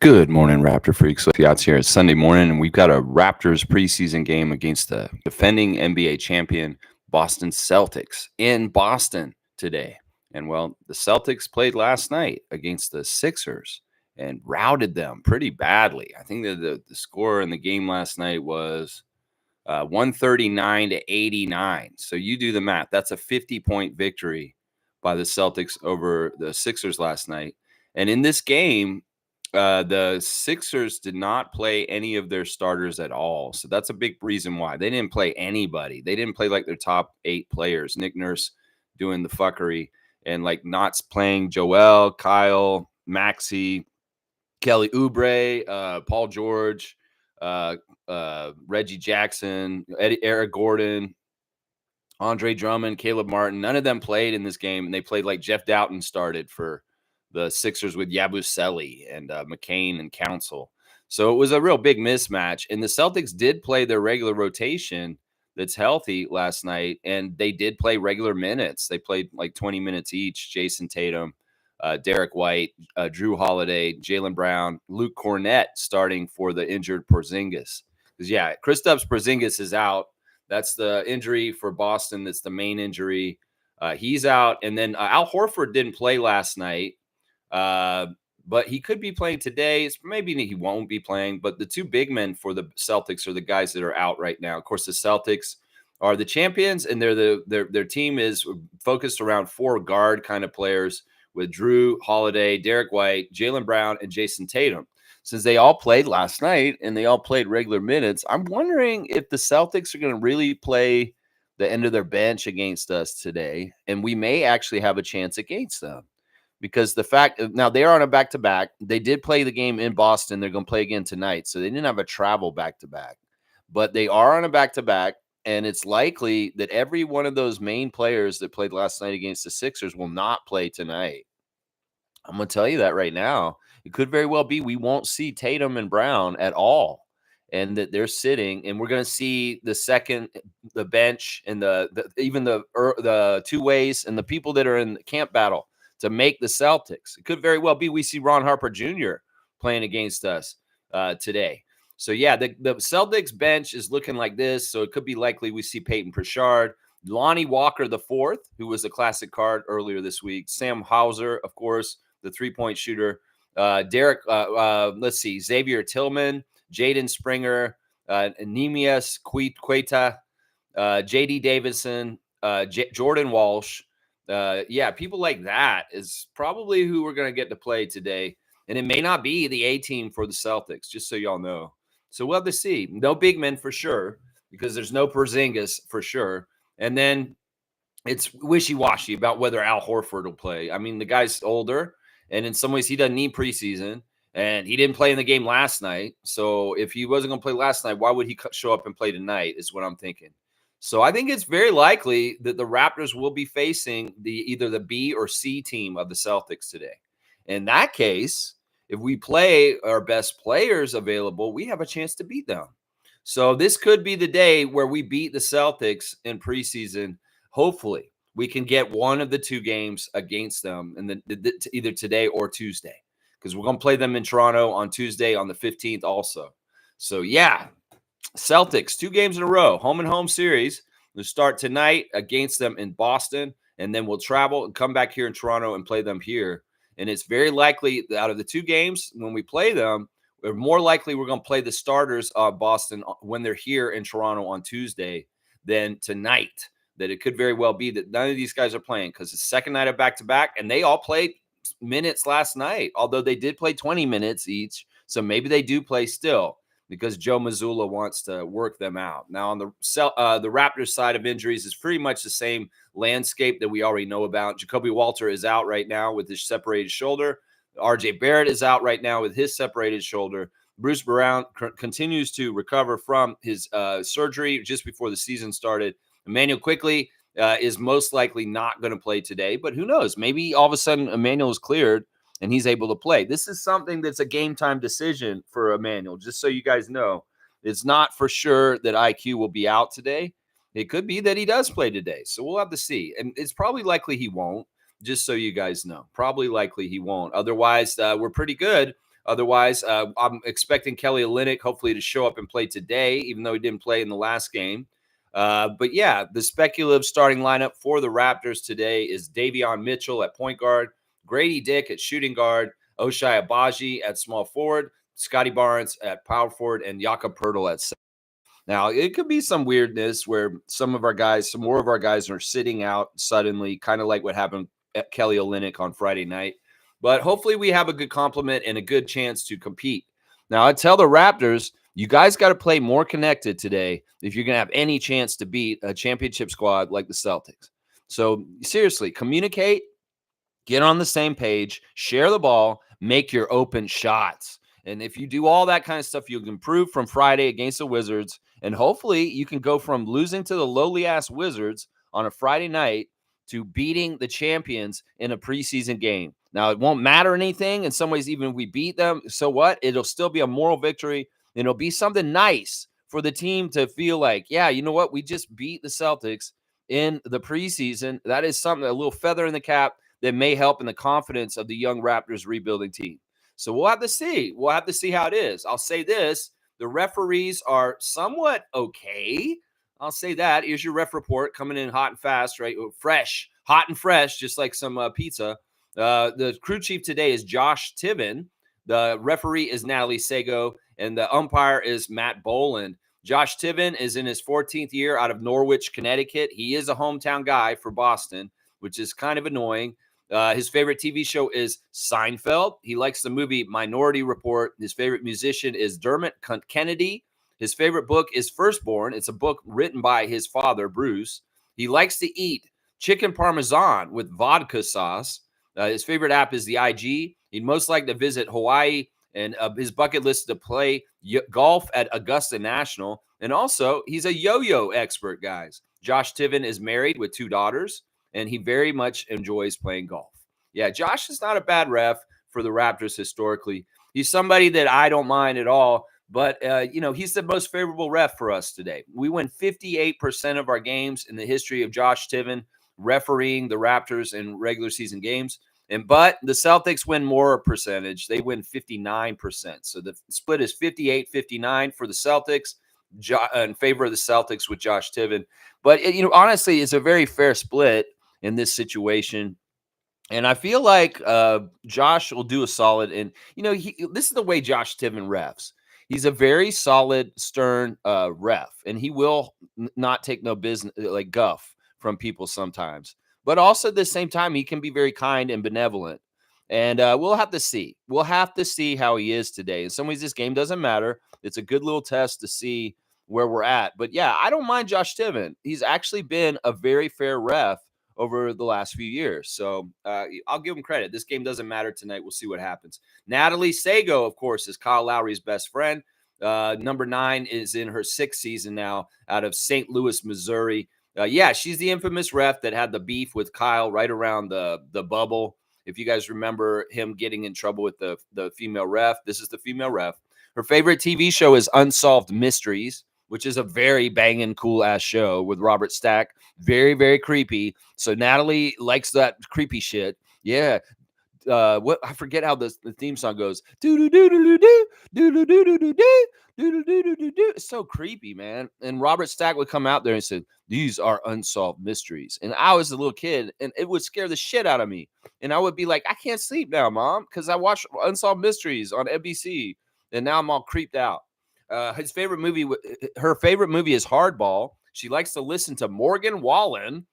Good morning, Raptor freaks. Yachts here. It's Sunday morning, and we've got a Raptors preseason game against the defending NBA champion Boston Celtics in Boston today. And well, the Celtics played last night against the Sixers and routed them pretty badly. I think that the score in the game last night was 139 to 89. So you do the math. That's a 50-point victory by the Celtics over the Sixers last night. And in this game, the Sixers did not play any of their starters at all. So that's a big reason why. They didn't play anybody. They didn't play like their top 8 players. Nick Nurse doing the fuckery and like not playing Joel, Kyle, Maxey, Kelly Oubre, Paul George, Reggie Jackson, Eric Gordon, Andre Drummond, Caleb Martin. None of them played in this game, and they played like Jeff Doughton started for the Sixers with Yabusele and McCain and Council. So it was a real big mismatch. And the Celtics did play their regular rotation that's healthy last night, and they did play regular minutes. They played like 20 minutes each. Jason Tatum, Derek White, Drew Holiday, Jaylen Brown, Luke Cornett starting for the injured Porzingis. Because, yeah, Kristaps Porzingis is out. That's the injury for Boston. That's the main injury. He's out. And then Al Horford didn't play last night. But he could be playing today. Maybe he won't be playing. But the two big men for the Celtics are the guys that are out right now. Of course, the Celtics are the champions, and their team is focused around 4 guard kind of players with Drew Holiday, Derek White, Jaylen Brown, and Jason Tatum. Since they all played last night and they all played regular minutes, I'm wondering if the Celtics are going to really play the end of their bench against us today, and we may actually have a chance against them. Because the fact now they are on a back-to-back. They did play the game in Boston. They're going to play again tonight. So they didn't have a travel back-to-back. But they are on a back-to-back, and it's likely that every one of those main players that played last night against the Sixers will not play tonight. I'm going to tell you that right now. It could very well be we won't see Tatum and Brown at all, and that they're sitting, and we're going to see the bench, and even the two ways and the people that are in the camp battle to make the Celtics. It could very well be we see Ron Harper Jr. playing against us today. So, yeah, the Celtics bench is looking like this. So it could be likely we see Peyton Pritchard, Lonnie Walker IV, who was a classic card earlier this week, Sam Hauser, of course, the three-point shooter, Xavier Tillman, Jaden Springer, Nemias Queta, J.D. Davison, Jordan Walsh. People like that is probably who we're going to get to play today. And it may not be the A team for the Celtics, just so y'all know. So we'll have to see. No big men for sure, because there's no Porzingis for sure. And then it's wishy-washy about whether Al Horford will play. I mean, the guy's older, and in some ways he doesn't need preseason. And he didn't play in the game last night. So if he wasn't going to play last night, why would he show up and play tonight is what I'm thinking. So I think it's very likely that the Raptors will be facing either the B or C team of the Celtics today. In that case, if we play our best players available, we have a chance to beat them. So this could be the day where we beat the Celtics in preseason. Hopefully, we can get one of the 2 games against them and either today or Tuesday, because we're going to play them in Toronto on Tuesday on the 15th also. So, yeah. Celtics, 2 games in a row, home and home series. We'll start tonight against them in Boston, and then we'll travel and come back here in Toronto and play them here. And it's very likely that out of the 2 games, when we play them, we're more likely we're going to play the starters of Boston when they're here in Toronto on Tuesday than tonight. That it could very well be that none of these guys are playing, because it's the second night of back-to-back, and they all played minutes last night, although they did play 20 minutes each. So maybe they do play still, because Joe Mazzulla wants to work them out. Now, on the Raptors side of injuries is pretty much the same landscape that we already know about. Jacoby Walter is out right now with his separated shoulder. R.J. Barrett is out right now with his separated shoulder. Bruce Brown continues to recover from his surgery just before the season started. Emmanuel Quickley is most likely not going to play today, but who knows? Maybe all of a sudden Emmanuel is cleared and he's able to play. This is something that's a game-time decision for Emmanuel, just so you guys know. It's not for sure that IQ will be out today. It could be that he does play today, so we'll have to see. And it's probably likely he won't, just so you guys know. Probably likely he won't. Otherwise, we're pretty good Otherwise, I'm expecting Kelly Olynyk hopefully to show up and play today, even though he didn't play in the last game. But yeah, the speculative starting lineup for the Raptors today is Davion Mitchell at point guard, Grady Dick at shooting guard, Ochai Agbaji at small forward, Scotty Barnes at power forward, and Jakob Poeltl at center. Now, it could be some weirdness where some more of our guys are sitting out suddenly, kind of like what happened at Kelly Olynyk on Friday night. But hopefully we have a good complement and a good chance to compete. Now, I tell the Raptors, you guys got to play more connected today if you're going to have any chance to beat a championship squad like the Celtics. So seriously, communicate, get on the same page, share the ball, make your open shots. And if you do all that kind of stuff, you'll improve from Friday against the Wizards. And hopefully you can go from losing to the lowly ass Wizards on a Friday night to beating the champions in a preseason game. Now, it won't matter anything. In some ways, even if we beat them, so what? It'll still be a moral victory. And it'll be something nice for the team to feel like, yeah, you know what? We just beat the Celtics in the preseason. That is something, a little feather in the cap that may help in the confidence of the young Raptors rebuilding team. So we'll have to see. We'll have to see how it is. I'll say this. The referees are somewhat okay. I'll say that. Here's your ref report coming in hot and fast, right? Fresh, hot and fresh, just like some pizza. The crew chief today is Josh Tiven. The referee is Natalie Sago, and the umpire is Matt Boland. Josh Tiven is in his 14th year out of Norwich, Connecticut. He is a hometown guy for Boston, which is kind of annoying. His favorite TV show is Seinfeld. He likes the movie Minority Report. His favorite musician is Dermot Kennedy. His favorite book is Firstborn. It's a book written by his father, Bruce. He likes to eat chicken parmesan with vodka sauce. His favorite app is the IG. He'd most like to visit Hawaii, and his bucket list is to play golf at Augusta National. And also, he's a yo-yo expert, guys. Josh Tiven is married with 2 daughters, and he very much enjoys playing golf. Yeah, Josh is not a bad ref for the Raptors historically. He's somebody that I don't mind at all, but, he's the most favorable ref for us today. We win 58% of our games in the history of Josh Tiven refereeing the Raptors in regular season games. But the Celtics win more percentage. They win 59%. So the split is 58-59 for the Celtics in favor of the Celtics with Josh Tiven. But, honestly, it's a very fair split in this situation. And I feel like Josh will do a solid. And, this is the way Josh Tiven refs. He's a very solid, stern ref, and he will not take no business, like guff from people sometimes. But also at the same time, he can be very kind and benevolent. And we'll have to see. We'll have to see how he is today. In some ways, this game doesn't matter. It's a good little test to see where we're at. But yeah, I don't mind Josh Tiven. He's actually been a very fair ref over the last few years. So I'll give him credit. This game doesn't matter tonight. We'll see what happens. Natalie Sago, of course, is Kyle Lowry's best friend. Number 9 is in her 6th season now out of St. Louis, Missouri. She's the infamous ref that had the beef with Kyle right around the bubble. If you guys remember him getting in trouble with the female ref, this is the female ref. Her favorite TV show is Unsolved Mysteries, which is a very banging, cool-ass show with Robert Stack. Very, very creepy. So Natalie likes that creepy shit. Yeah. I forget how the theme song goes. Do-do-do-do-do-do, do-do-do-do-do-do, do-do-do-do-do-do. It's so creepy, man. And Robert Stack would come out there and say, "These are unsolved mysteries." And I was a little kid, and it would scare the shit out of me. And I would be like, "I can't sleep now, Mom, because I watched Unsolved Mysteries on NBC, and now I'm all creeped out." Her favorite movie is Hardball. She likes to listen to Morgan Wallen.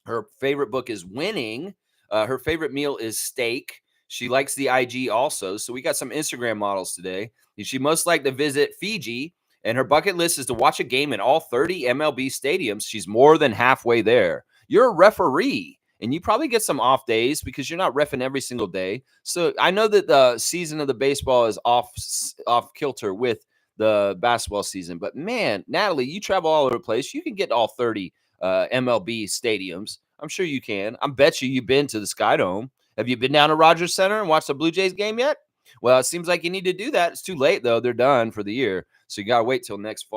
Her favorite book is Winning. Her favorite meal is steak. She likes the IG also. So we got some Instagram models today. She most like to visit Fiji, and her bucket list is to watch a game in all 30 MLB stadiums. She's more than halfway there. You're a referee, and you probably get some off days because you're not reffing every single day. So I know that the season of the baseball is off kilter with the basketball season. But, man, Natalie, you travel all over the place. You can get all 30 MLB stadiums. I'm sure you can. I bet you've been to the Skydome. Have you been down to Rogers Center and watched the Blue Jays game yet? Well, it seems like you need to do that. It's too late, though. They're done for the year. So you got to wait till next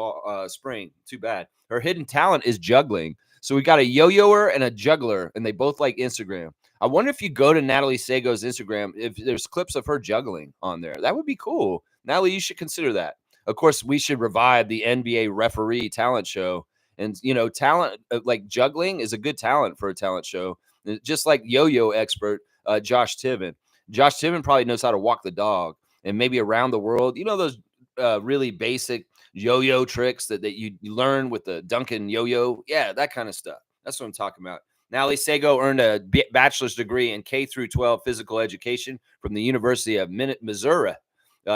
spring. Too bad. Her hidden talent is juggling. So we got a yo-yoer and a juggler, and they both like Instagram. I wonder if you go to Natalie Sago's Instagram, if there's clips of her juggling on there. That would be cool. Natalie, you should consider that. Of course, we should revive the NBA referee talent show. And, talent like juggling is a good talent for a talent show. Just like yo-yo expert Josh Tiven. Josh Tiven probably knows how to walk the dog and maybe around the world. Those really basic yo-yo tricks that you learn with the Duncan yo-yo. Yeah, that kind of stuff. That's what I'm talking about. Natalie Sago earned a bachelor's degree in K through 12 physical education from the University of Missouri,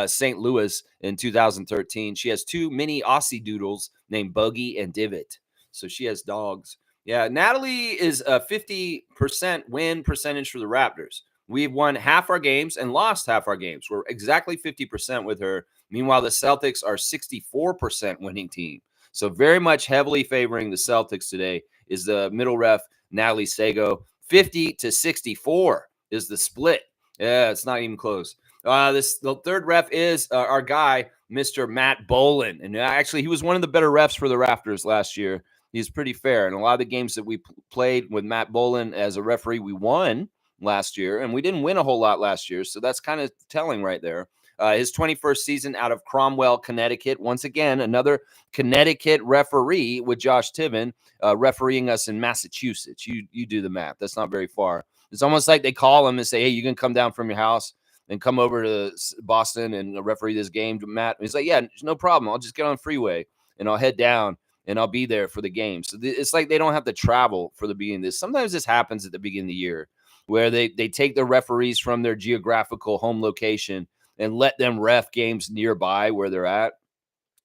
St. Louis in 2013. She has 2 mini Aussie doodles named Buggy and Divot. So she has dogs. Yeah, Natalie is a 50% win percentage for the Raptors. We've won half our games and lost half our games. We're exactly 50% with her. Meanwhile, the Celtics are 64% winning team. So very much heavily favoring the Celtics today is the middle ref, Natalie Sago. 50-64 is the split. Yeah, it's not even close. The third ref is our guy, Mr. Matt Boland. And actually, he was one of the better refs for the Raptors last year. He's pretty fair. And a lot of the games that we played with Matt Boland as a referee, we won last year. And we didn't win a whole lot last year. So that's kind of telling right there. His 21st season out of Cromwell, Connecticut. Once again, another Connecticut referee with Josh Tiven refereeing us in Massachusetts. You do the math. That's not very far. It's almost like they call him and say, hey, you can come down from your house and come over to Boston and referee this game, Matt. And he's like, yeah, no problem. I'll just get on freeway and I'll head down and I'll be there for the game. So it's like they don't have to travel for the beginning of this. Sometimes this happens at the beginning of the year where they take the referees from their geographical home location and let them ref games nearby where they're at.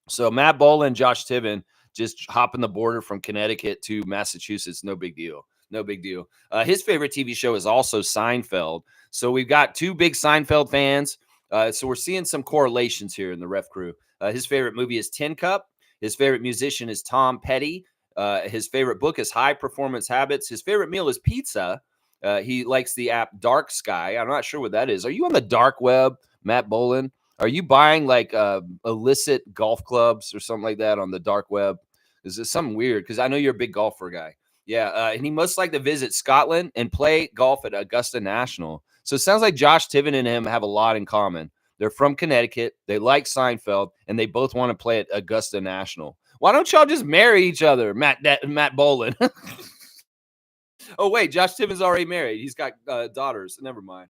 So Matt Boland, Josh Tiven, just hopping the border from Connecticut to Massachusetts. No big deal. No big deal. His favorite TV show is also Seinfeld. So we've got 2 big Seinfeld fans. So we're seeing some correlations here in the ref crew. His favorite movie is Tin Cup. His favorite musician is Tom Petty. His favorite book is High Performance Habits. His favorite meal is pizza. He likes the app Dark Sky. I'm not sure what that is. Are you on the dark web, Matt Boland? Are you buying like illicit golf clubs or something like that on the dark web? Is this something weird? Because I know you're a big golfer guy. Yeah, and he must like to visit Scotland and play golf at Augusta National. So it sounds like Josh Tiven and him have a lot in common. They're from Connecticut. They like Seinfeld, and they both want to play at Augusta National. Why don't y'all just marry each other, Matt Boland? Oh, wait, Josh Tiven's already married. He's got daughters. Never mind.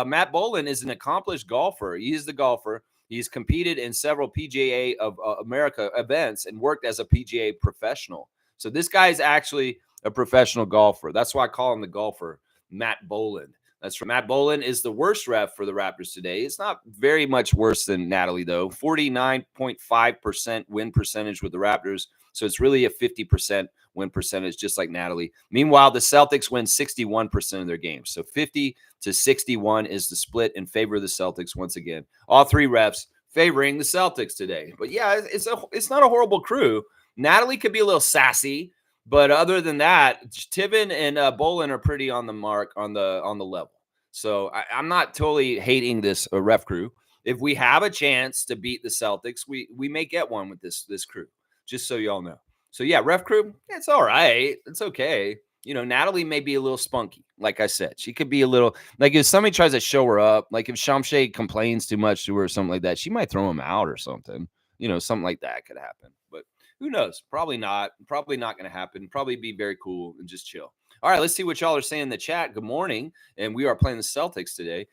Matt Boland is an accomplished golfer. He is the golfer. He's competed in several PGA of America events and worked as a PGA professional. So this guy is actually a professional golfer. That's why I call him the golfer, Matt Boland. That's right. Matt Boland is the worst ref for the Raptors today. It's not very much worse than Natalie, though. 49.5% win percentage with the Raptors. So it's really a 50% win percentage, just like Natalie. Meanwhile, the Celtics win 61% of their games. So 50-61 is the split in favor of the Celtics once again. All 3 refs favoring the Celtics today. But yeah, it's not a horrible crew. Natalie could be a little sassy, but other than that, Tiven and Boland are pretty on the mark on the level. So I'm not totally hating this ref crew. If we have a chance to beat the Celtics, we may get one with this crew. Just so y'all know. So yeah, ref crew, it's all right. It's okay. Natalie may be a little spunky. Like I said, she could be a little like if somebody tries to show her up, like if Shamshay complains too much to her or something like that, she might throw him out or something. Something like that could happen. But who knows? Probably not. Probably not going to happen. Probably be very cool and just chill. All right, let's see what y'all are saying in the chat. Good morning. And we are playing the Celtics today.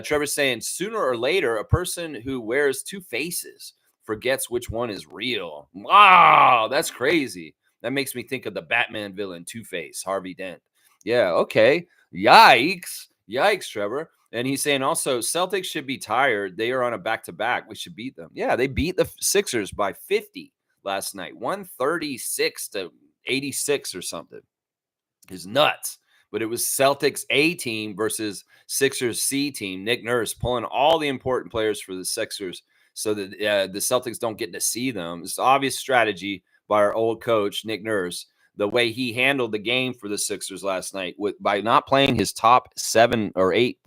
Trevor's saying sooner or later, a person who wears 2 faces forgets which one is real. Wow, that's crazy. That makes me think of the Batman villain, Two-Face, Harvey Dent. Yeah, okay. Yikes. Yikes, Trevor. And he's saying also, Celtics should be tired. They are on a back-to-back. We should beat them. Yeah, they beat the Sixers by 50 last night. 136-86 or something. It's nuts. But it was Celtics A team versus Sixers C team. Nick Nurse pulling all the important players for the Sixers so that the Celtics don't get to see them. It's obvious strategy by our old coach, Nick Nurse, the way he handled the game for the Sixers last night by not playing his top 7 or 8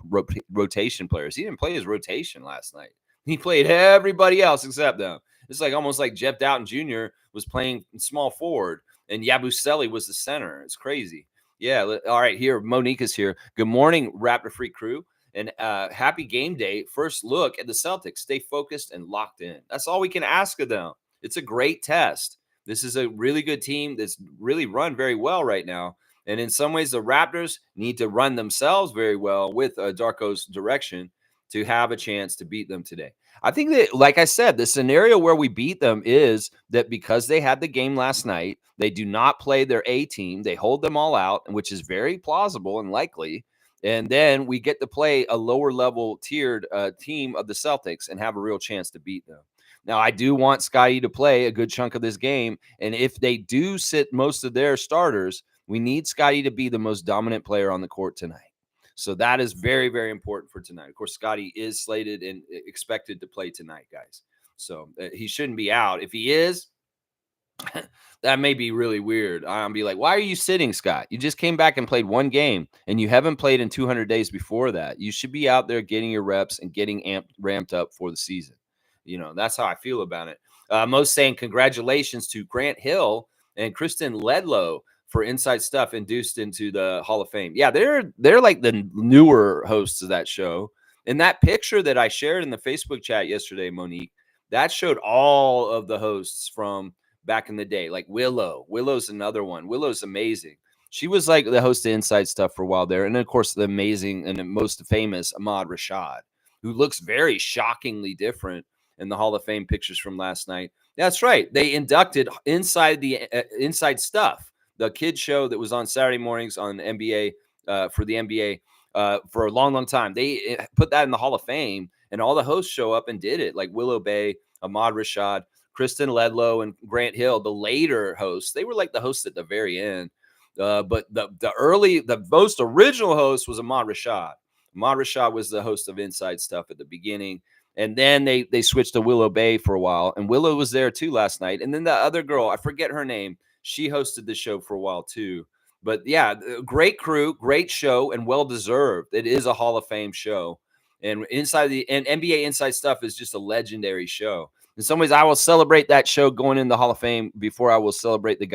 rotation players. He didn't play his rotation last night. He played everybody else except them. It's like almost like Jeff Doughton Jr. was playing small forward and Yabusele was the center. It's crazy. Yeah. All right. Here, Monique is here. Good morning, Raptor Freak crew, and happy game day. First look at the Celtics. Stay focused and locked in. That's all we can ask of them. It's a great test. This is a really good team that's really run very well right now. And in some ways, the Raptors need to run themselves very well with Darko's direction to have a chance to beat them today. I think that, like I said, the scenario where we beat them is that because they had the game last night, they do not play their A team. They hold them all out, which is very plausible and likely. And then we get to play a lower level tiered team of the Celtics and have a real chance to beat them. Now, I do want Scotty to play a good chunk of this game. And if they do sit most of their starters, we need Scotty to be the most dominant player on the court tonight. So that is very, very important for tonight. Of course, Scotty is slated and expected to play tonight, guys. So he shouldn't be out. If he is, that may be really weird. I'll be like, why are you sitting, Scott? You just came back and played one game, and you haven't played in 200 days before that. You should be out there getting your reps and getting ramped up for the season. That's how I feel about it. Most saying congratulations to Grant Hill and Kristen Ledlow for Inside Stuff induced into the Hall of Fame. Yeah, they're like the newer hosts of that show. And that picture that I shared in the Facebook chat yesterday, Monique, that showed all of the hosts from back in the day, like Willow. Willow's another one. Willow's amazing. She was like the host of Inside Stuff for a while there. And then, of course, the amazing and most famous Ahmad Rashad, who looks very shockingly different in the Hall of Fame pictures from last night. That's right. They inducted Inside Stuff, the kid show that was on Saturday mornings on NBA for the NBA for a long, long time. They put that in the Hall of Fame, and all the hosts show up and did it, like Willow Bay, Ahmad Rashad, Kristen Ledlow, and Grant Hill, the later hosts. They were like the hosts at the very end. But the most original host was Ahmad Rashad. Ahmad Rashad was the host of Inside Stuff at the beginning. And then they switched to Willow Bay for a while. And Willow was there too last night. And then the other girl, I forget her name, she hosted the show for a while too. But yeah, great crew, great show, and well-deserved. It is a Hall of Fame show. And NBA Inside Stuff is just a legendary show. In some ways, I will celebrate that show going in the Hall of Fame before I will celebrate the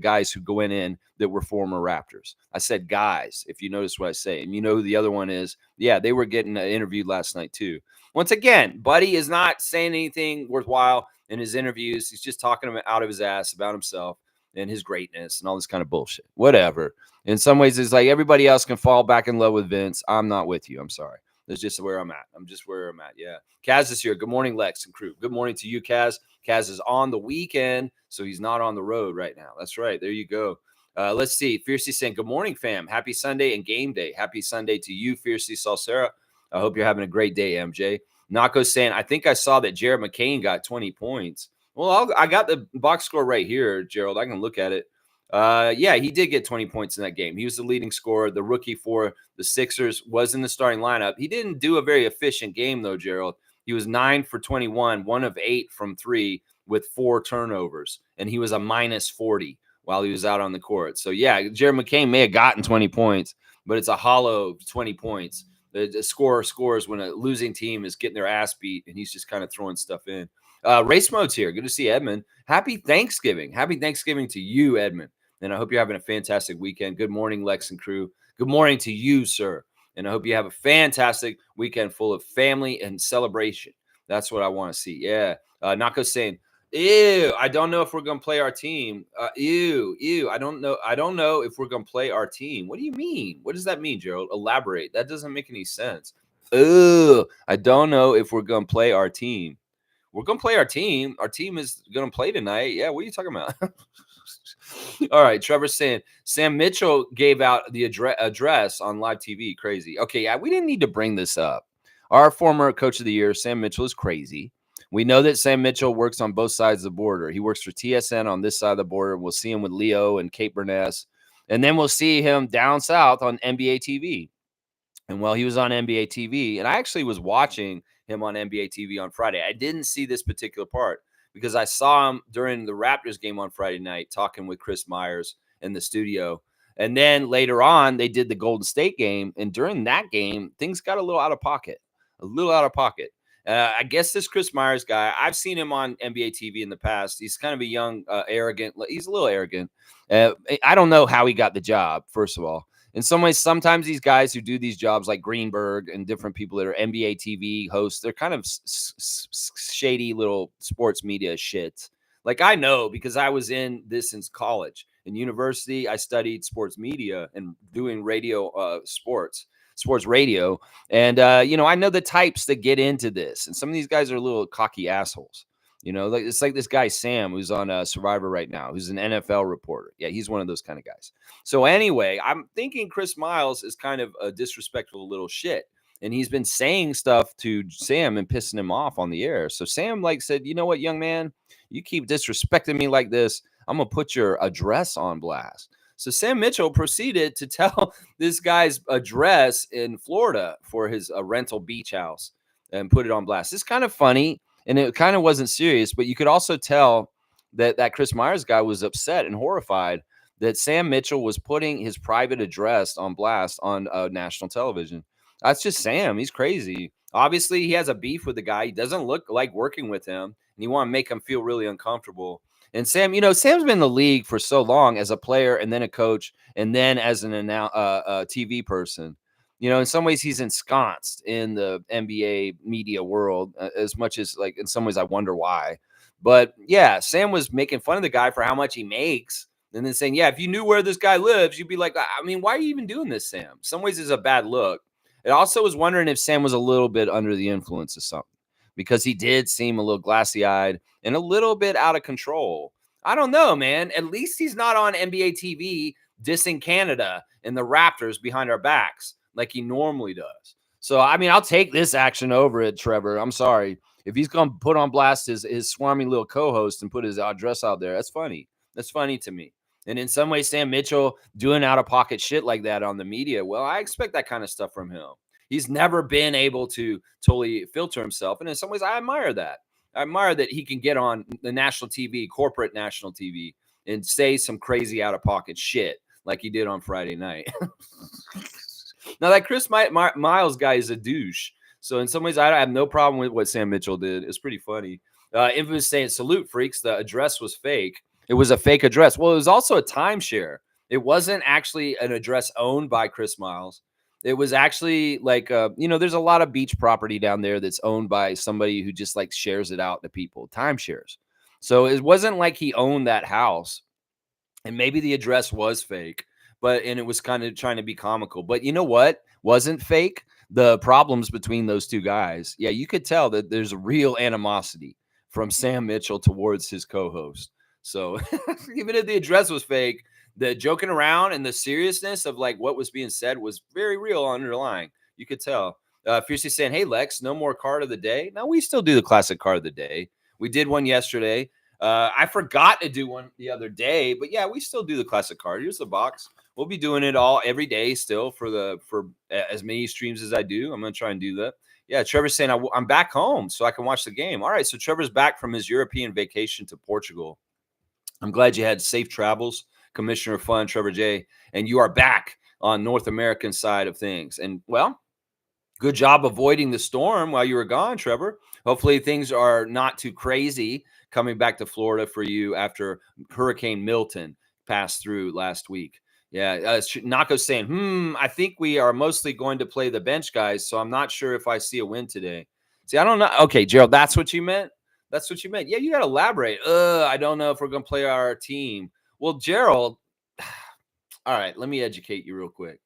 guys who go in that were former Raptors. I said guys, if you notice what I say. And you know who the other one is. Yeah, they were getting interviewed last night too. Once again, Buddy is not saying anything worthwhile in his interviews. He's just talking out of his ass about himself and his greatness and all this kind of bullshit. Whatever. In some ways, it's like everybody else can fall back in love with Vince. I'm not with you. I'm sorry. That's just where I'm at. I'm just where I'm at. Yeah. Kaz is here. Good morning, Lex and crew. Good morning to you, Kaz. Kaz is on the weekend, so he's not on the road right now. That's right. There you go. Let's see. Fiercely saying, good morning, fam. Happy Sunday and game day. Happy Sunday to you, Fiercely Salsera. I hope you're having a great day, MJ. Nako's saying, I think I saw that Jared McCain got 20 points. Well, I got the box score right here, Gerald. I can look at it. Yeah, he did get 20 points in that game. He was the leading scorer. The rookie for the Sixers was in the starting lineup. He didn't do a very efficient game, though, Gerald. He was 9 for 21, 1 of 8 from 3 with 4 turnovers, and he was a minus 40 while he was out on the court. So, yeah, Jared McCain may have gotten 20 points, but it's a hollow 20 points. The scorer scores when a losing team is getting their ass beat, and he's just kind of throwing stuff in. Race Mode's here. Good to see Edmund. Happy Thanksgiving. Happy Thanksgiving to you, Edmund. And I hope you're having a fantastic weekend. Good morning, Lex and crew. Good morning to you, sir. And I hope you have a fantastic weekend full of family and celebration. That's what I want to see. Yeah. Nako's saying, ew, I don't know if we're going to play our team. Ew. I don't know if we're going to play our team. What do you mean? What does that mean, Gerald? Elaborate. That doesn't make any sense. I don't know if we're going to play our team. We're going to play our team. Our team is going to play tonight. Yeah, what are you talking about? All right, Trevor's saying, Sam Mitchell gave out the address on live TV. Crazy. Okay, yeah, we didn't need to bring this up. Our former coach of the year, Sam Mitchell, is crazy. We know that Sam Mitchell works on both sides of the border. He works for TSN on this side of the border. We'll see him with Leo and Kate Burness. And then we'll see him down south on NBA TV. And while he was on NBA TV, and I actually was watching him on NBA TV on Friday. I didn't see this particular part because I saw him during the Raptors game on Friday night talking with Chris Myers in the studio. And then later on, they did the Golden State game. And during that game, things got a little out of pocket. I guess this Chris Myers guy, I've seen him on NBA TV in the past. He's kind of a young, arrogant. He's a little arrogant. I don't know how he got the job, first of all. In some ways, sometimes these guys who do these jobs, like Greenberg and different people that are NBA TV hosts, they're kind of shady little sports media shit. Like I know because I was in this since college. In university, I studied sports media and doing radio, sports radio. And, I know the types that get into this. And some of these guys are little cocky assholes. Like it's like this guy, Sam, who's on Survivor right now, who's an NFL reporter. Yeah, he's one of those kind of guys. So anyway, I'm thinking Chris Miles is kind of a disrespectful little shit. And he's been saying stuff to Sam and pissing him off on the air. So Sam said, you know what, young man, you keep disrespecting me like this, I'm going to put your address on blast. So Sam Mitchell proceeded to tell this guy's address in Florida for his rental beach house and put it on blast. It's kind of funny, and it kind of wasn't serious, but you could also tell that Chris Myers guy was upset and horrified that Sam Mitchell was putting his private address on blast on national television. That's just Sam. He's crazy. Obviously, he has a beef with the guy. He doesn't look like working with him, and you want to make him feel really uncomfortable. And Sam, Sam's been in the league for so long as a player and then a coach and then as an TV person. In some ways he's ensconced in the NBA media world as much as in some ways I wonder why. But yeah, Sam was making fun of the guy for how much he makes and then saying, yeah, if you knew where this guy lives, you'd be like, I mean, why are you even doing this, Sam? Some ways it's a bad look. It also was wondering if Sam was a little bit under the influence of something, because he did seem a little glassy-eyed and a little bit out of control. I don't know, man. At least he's not on NBA TV dissing Canada and the Raptors behind our backs like he normally does. So, I mean, I'll take this action over it, Trevor. I'm sorry. If he's going to put on blast his swarmy little co-host and put his address out there, that's funny. That's funny to me. And in some ways, Sam Mitchell doing out-of-pocket shit like that on the media, well, I expect that kind of stuff from him. He's never been able to totally filter himself. And in some ways, I admire that. I admire that he can get on the national TV, corporate national TV, and say some crazy out-of-pocket shit like he did on Friday night. Now, that Chris Miles guy is a douche. So in some ways, I have no problem with what Sam Mitchell did. It's pretty funny. Infamous saying, salute, freaks. The address was fake. It was a fake address. Well, it was also a timeshare. It wasn't actually an address owned by Chris Miles. It was actually there's a lot of beach property down there that's owned by somebody who just shares it out to people, timeshares. So it wasn't like he owned that house, and maybe the address was fake, and it was kind of trying to be comical. But you know what wasn't fake? The problems between those two guys. Yeah, you could tell that there's real animosity from Sam Mitchell towards his co-host. So even if the address was fake, the joking around and the seriousness of what was being said was very real underlying. You could tell. Fiercely saying, hey, Lex, no more card of the day. No, we still do the classic card of the day. We did one yesterday. I forgot to do one the other day, but yeah, we still do the classic card. Here's the box. We'll be doing it all every day still for as many streams as I do. I'm going to try and do that. Yeah, Trevor's saying I'm back home so I can watch the game. All right, so Trevor's back from his European vacation to Portugal. I'm glad you had safe travels, Commissioner of Fun, Trevor J. And you are back on North American side of things. And, well, good job avoiding the storm while you were gone, Trevor. Hopefully things are not too crazy coming back to Florida for you after Hurricane Milton passed through last week. Yeah, Nako's saying, I think we are mostly going to play the bench guys, so I'm not sure if I see a win today. See, I don't know. Okay, Gerald, that's what you meant? That's what you meant. Yeah, you got to elaborate. I don't know if we're going to play our team. Well, Gerald, all right, let me educate you real quick.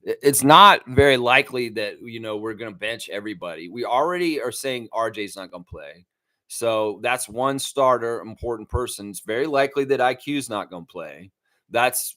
It's not very likely that, we're going to bench everybody. We already are saying RJ's not going to play. So that's one starter, important person. It's very likely that IQ's not going to play.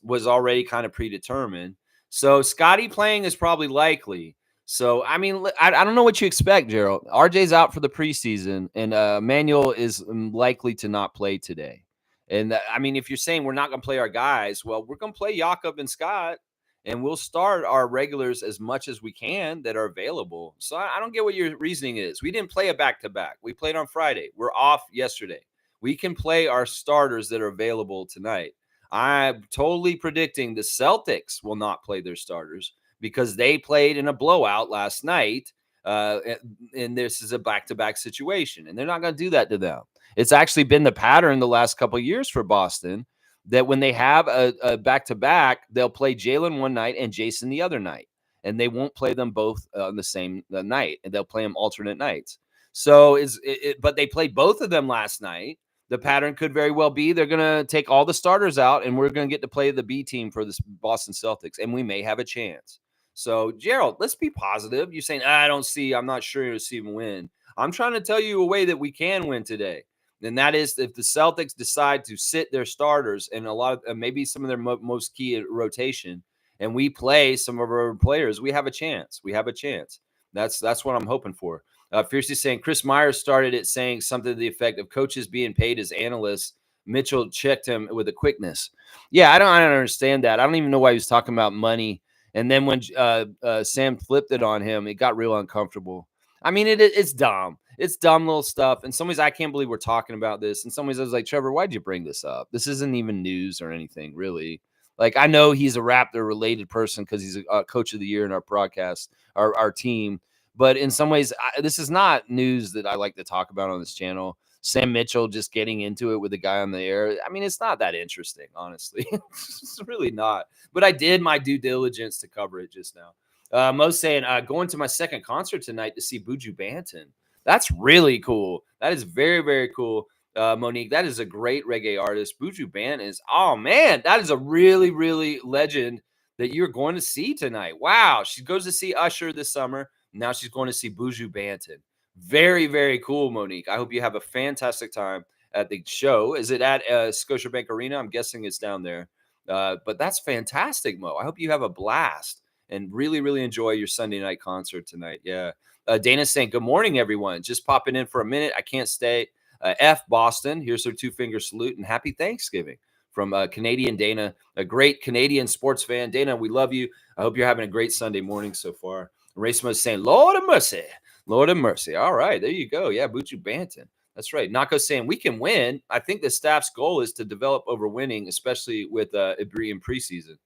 Was already kind of predetermined. So Scotty playing is probably likely. So, I mean, I don't know what you expect, Gerald. RJ's out for the preseason, and Manuel is likely to not play today. And, I mean, if you're saying we're not going to play our guys, well, we're going to play Jakob and Scott, and we'll start our regulars as much as we can that are available. So I don't get what your reasoning is. We didn't play a back-to-back. We played on Friday. We're off yesterday. We can play our starters that are available tonight. I'm totally predicting the Celtics will not play their starters because they played in a blowout last night And this is a back-to-back situation, and they're not going to do that to them. It's actually been the pattern the last couple of years for Boston that when they have a back-to-back, they'll play Jalen one night and Jason the other night, and they won't play them both on the same night, and they'll play them alternate nights. So but they played both of them last night. The pattern could very well be they're going to take all the starters out, and we're going to get to play the B team for the Boston Celtics, and we may have a chance. So, Gerald, let's be positive. You're saying, I'm not sure you'll see him win. I'm trying to tell you a way that we can win today. And that is if the Celtics decide to sit their starters and a lot of maybe some of their most key rotation, and we play some of our players, we have a chance. We have a chance. That's what I'm hoping for. Fiercely saying Chris Myers started it saying something to the effect of coaches being paid as analysts. Mitchell checked him with a quickness. Yeah, I don't understand that. I don't even know why he was talking about money. And then when Sam flipped it on him, it got real uncomfortable. I mean, it's dumb. It's dumb little stuff. In some ways, I can't believe we're talking about this. In some ways, I was like, Trevor, why'd you bring this up? This isn't even news or anything, really. Like, I know he's a Raptor-related person because he's a coach of the year in our broadcast, our team. But in some ways, this is not news that I like to talk about on this channel. Sam Mitchell just getting into it with the guy on the air. I mean, it's not that interesting, honestly. It's really not. But I did my due diligence to cover it just now. Mo's saying, going to my second concert tonight to see Buju Banton. That's really cool. That is very, very cool. Monique, that is a great reggae artist. Buju Banton is, oh, man, that is a really, really legend that you're going to see tonight. Wow. She goes to see Usher this summer. Now she's going to see Buju Banton. Very, very cool, Monique. I hope you have a fantastic time at the show. Is it at Scotiabank Arena? I'm guessing it's down there. But that's fantastic, Mo. I hope you have a blast and really, really enjoy your Sunday night concert tonight. Yeah. Dana's saying, good morning, everyone. Just popping in for a minute. I can't stay. F Boston. Here's her 2-finger salute and happy Thanksgiving from Canadian Dana, a great Canadian sports fan. Dana, we love you. I hope you're having a great Sunday morning so far. Racemo is saying, Lord of mercy. Lord of mercy. All right, there you go. Yeah, Buju Banton. That's right. Nako's saying we can win. I think the staff's goal is to develop over winning, especially with Ibri in preseason.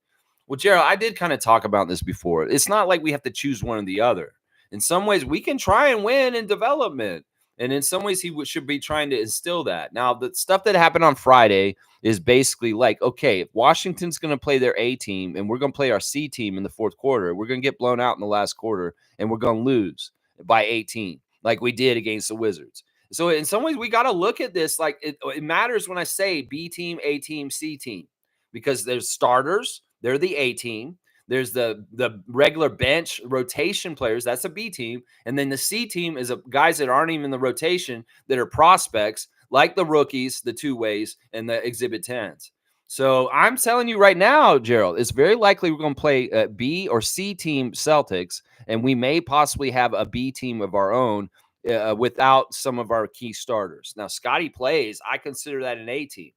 Well, Gerald, I did kind of talk about this before. It's not like we have to choose one or the other. In some ways, we can try and win in development. And in some ways, he should be trying to instill that. Now, the stuff that happened on Friday is basically like, okay, if Washington's going to play their A team and we're going to play our C team in the fourth quarter, we're going to get blown out in the last quarter and we're going to lose by 18 like we did against the Wizards. So in some ways, we got to look at this like it matters when I say B team, A team, C team, because there's starters. They're the A team. There's the regular bench rotation players. That's a B team. And then the C team is guys that aren't even in the rotation that are prospects like the rookies, the two-ways, and the Exhibit 10s. So I'm telling you right now, Gerald, it's very likely we're going to play B or C team Celtics, and we may possibly have a B team of our own without some of our key starters. Now, Scotty plays. I consider that an A team.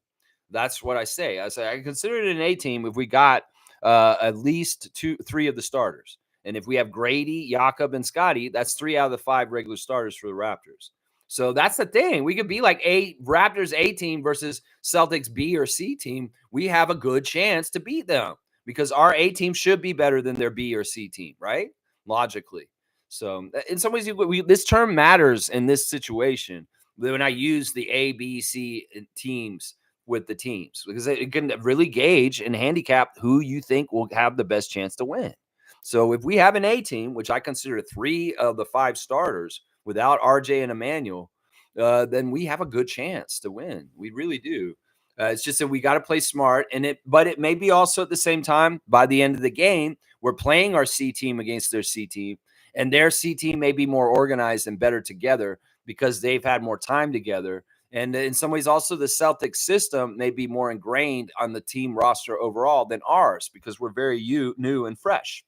That's what I say. I consider it an A team if we got at least 3 of the starters. And if we have Grady, Jakob, and Scotty, that's 3 out of the 5 regular starters for the Raptors. So that's the thing. We could be like Raptors A team versus Celtics B or C team. We have a good chance to beat them because our A team should be better than their B or C team, right? Logically. So in some ways, this term matters in this situation when I use the A, B, C teams with the teams because it can really gauge and handicap who you think will have the best chance to win. So if we have an A team, which I consider 3 of the 5 starters without RJ and Emmanuel, then we have a good chance to win. We really do. It's just that we got to play smart, but it may be also at the same time by the end of the game, we're playing our C team against their C team, and their C team may be more organized and better together because they've had more time together. And in some ways, also the Celtics system may be more ingrained on the team roster overall than ours because we're very new and fresh.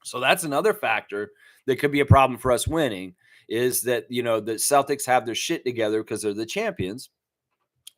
So that's another factor that could be a problem for us winning is that, the Celtics have their shit together because they're the champions.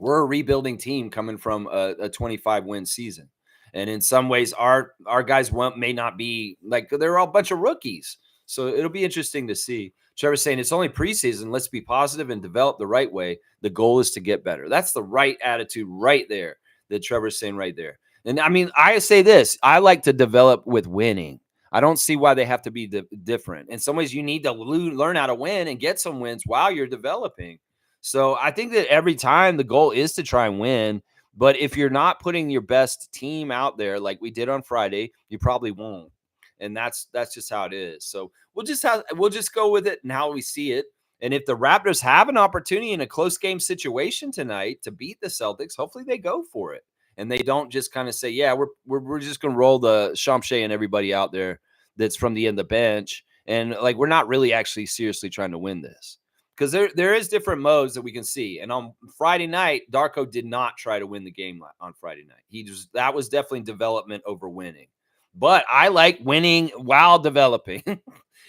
We're a rebuilding team coming from a 25-win season. And in some ways, our guys may not be like they're all a bunch of rookies. So it'll be interesting to see. Trevor's saying it's only preseason. Let's be positive and develop the right way. The goal is to get better. That's the right attitude right there that Trevor's saying right there. And I mean, I say this. I like to develop with winning. I don't see why they have to be different. In some ways, you need to learn how to win and get some wins while you're developing. So I think that every time the goal is to try and win. But if you're not putting your best team out there like we did on Friday, you probably won't. And that's just how it is. So we'll just go with it and how we see it. And if the Raptors have an opportunity in a close game situation tonight to beat the Celtics, hopefully they go for it. And they don't just kind of say, yeah, we're just going to roll the Shamshay and everybody out there that's from the end of the bench. And like, we're not really actually seriously trying to win this. Because there is different modes that we can see. And on Friday night, Darko did not try to win the game on Friday night. That was definitely development over winning. But I like winning while developing. If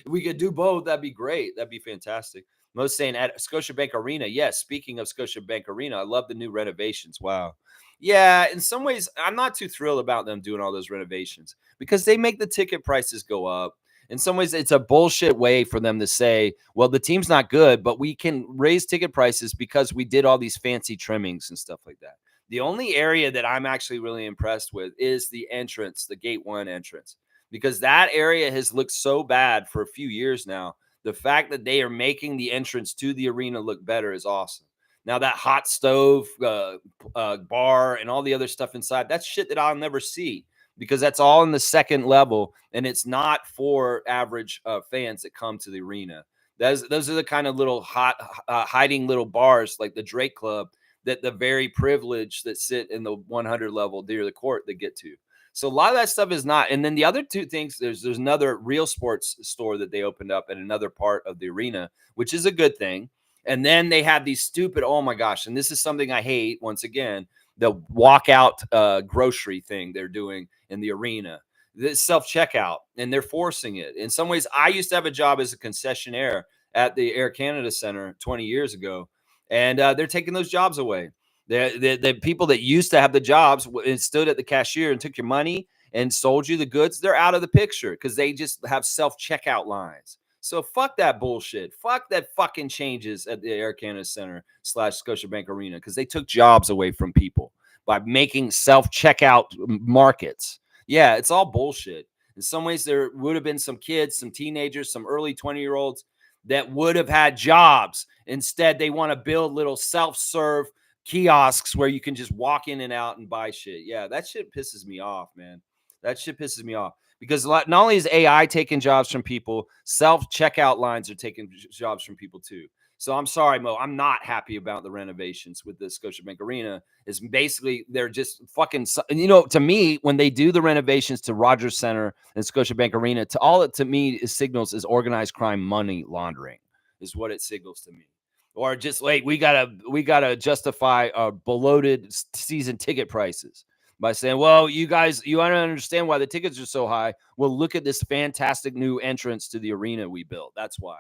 we could do both, that'd be great. That'd be fantastic. Most saying at Scotiabank Arena. Yes, speaking of Scotiabank Arena, I love the new renovations. Wow. Yeah, in some ways, I'm not too thrilled about them doing all those renovations because they make the ticket prices go up. In some ways, it's a bullshit way for them to say, well, the team's not good, but we can raise ticket prices because we did all these fancy trimmings and stuff like that. The only area that I'm actually really impressed with is the entrance, the gate 1 entrance, because that area has looked so bad for a few years now. The fact that they are making the entrance to the arena look better is awesome. Now, that hot stove bar and all the other stuff inside, that's shit that I'll never see because that's all in the second level, and it's not for average fans that come to the arena. Those are the kind of little hiding little bars like the Drake Club that the very privileged that sit in the 100 level near the court that get to. So a lot of that stuff is not. And then the other two things, there's another Real Sports store that they opened up in another part of the arena, which is a good thing. And then they have these stupid, oh my gosh, and this is something I hate once again, the walkout grocery thing they're doing in the arena. This self-checkout, and they're forcing it. In some ways, I used to have a job as a concessionaire at the Air Canada Center 20 years ago, and they're taking those jobs away. The people that used to have the jobs and stood at the cashier and took your money and sold you the goods, they're out of the picture because they just have self-checkout lines. So fuck that bullshit. Fuck that fucking changes at the Air Canada Center / Scotiabank Arena because they took jobs away from people by making self-checkout markets. Yeah, it's all bullshit. In some ways, there would have been some kids, some teenagers, some early 20-year-olds that would have had jobs. Instead, they want to build little self-serve kiosks where you can just walk in and out and buy shit. Yeah, that shit pisses me off, man. That shit pisses me off because not only is AI taking jobs from people, self-checkout lines are taking jobs from people too. So I'm sorry, Mo. I'm not happy about the renovations with the Scotiabank Arena. Is basically they're just fucking. To me, when they do the renovations to Rogers Center and Scotiabank Arena, to me it signals is organized crime money laundering. Is what it signals to me. Or just like we gotta justify bloated season ticket prices by saying, well, you guys, you don't understand why the tickets are so high. Well, look at this fantastic new entrance to the arena we built. That's why.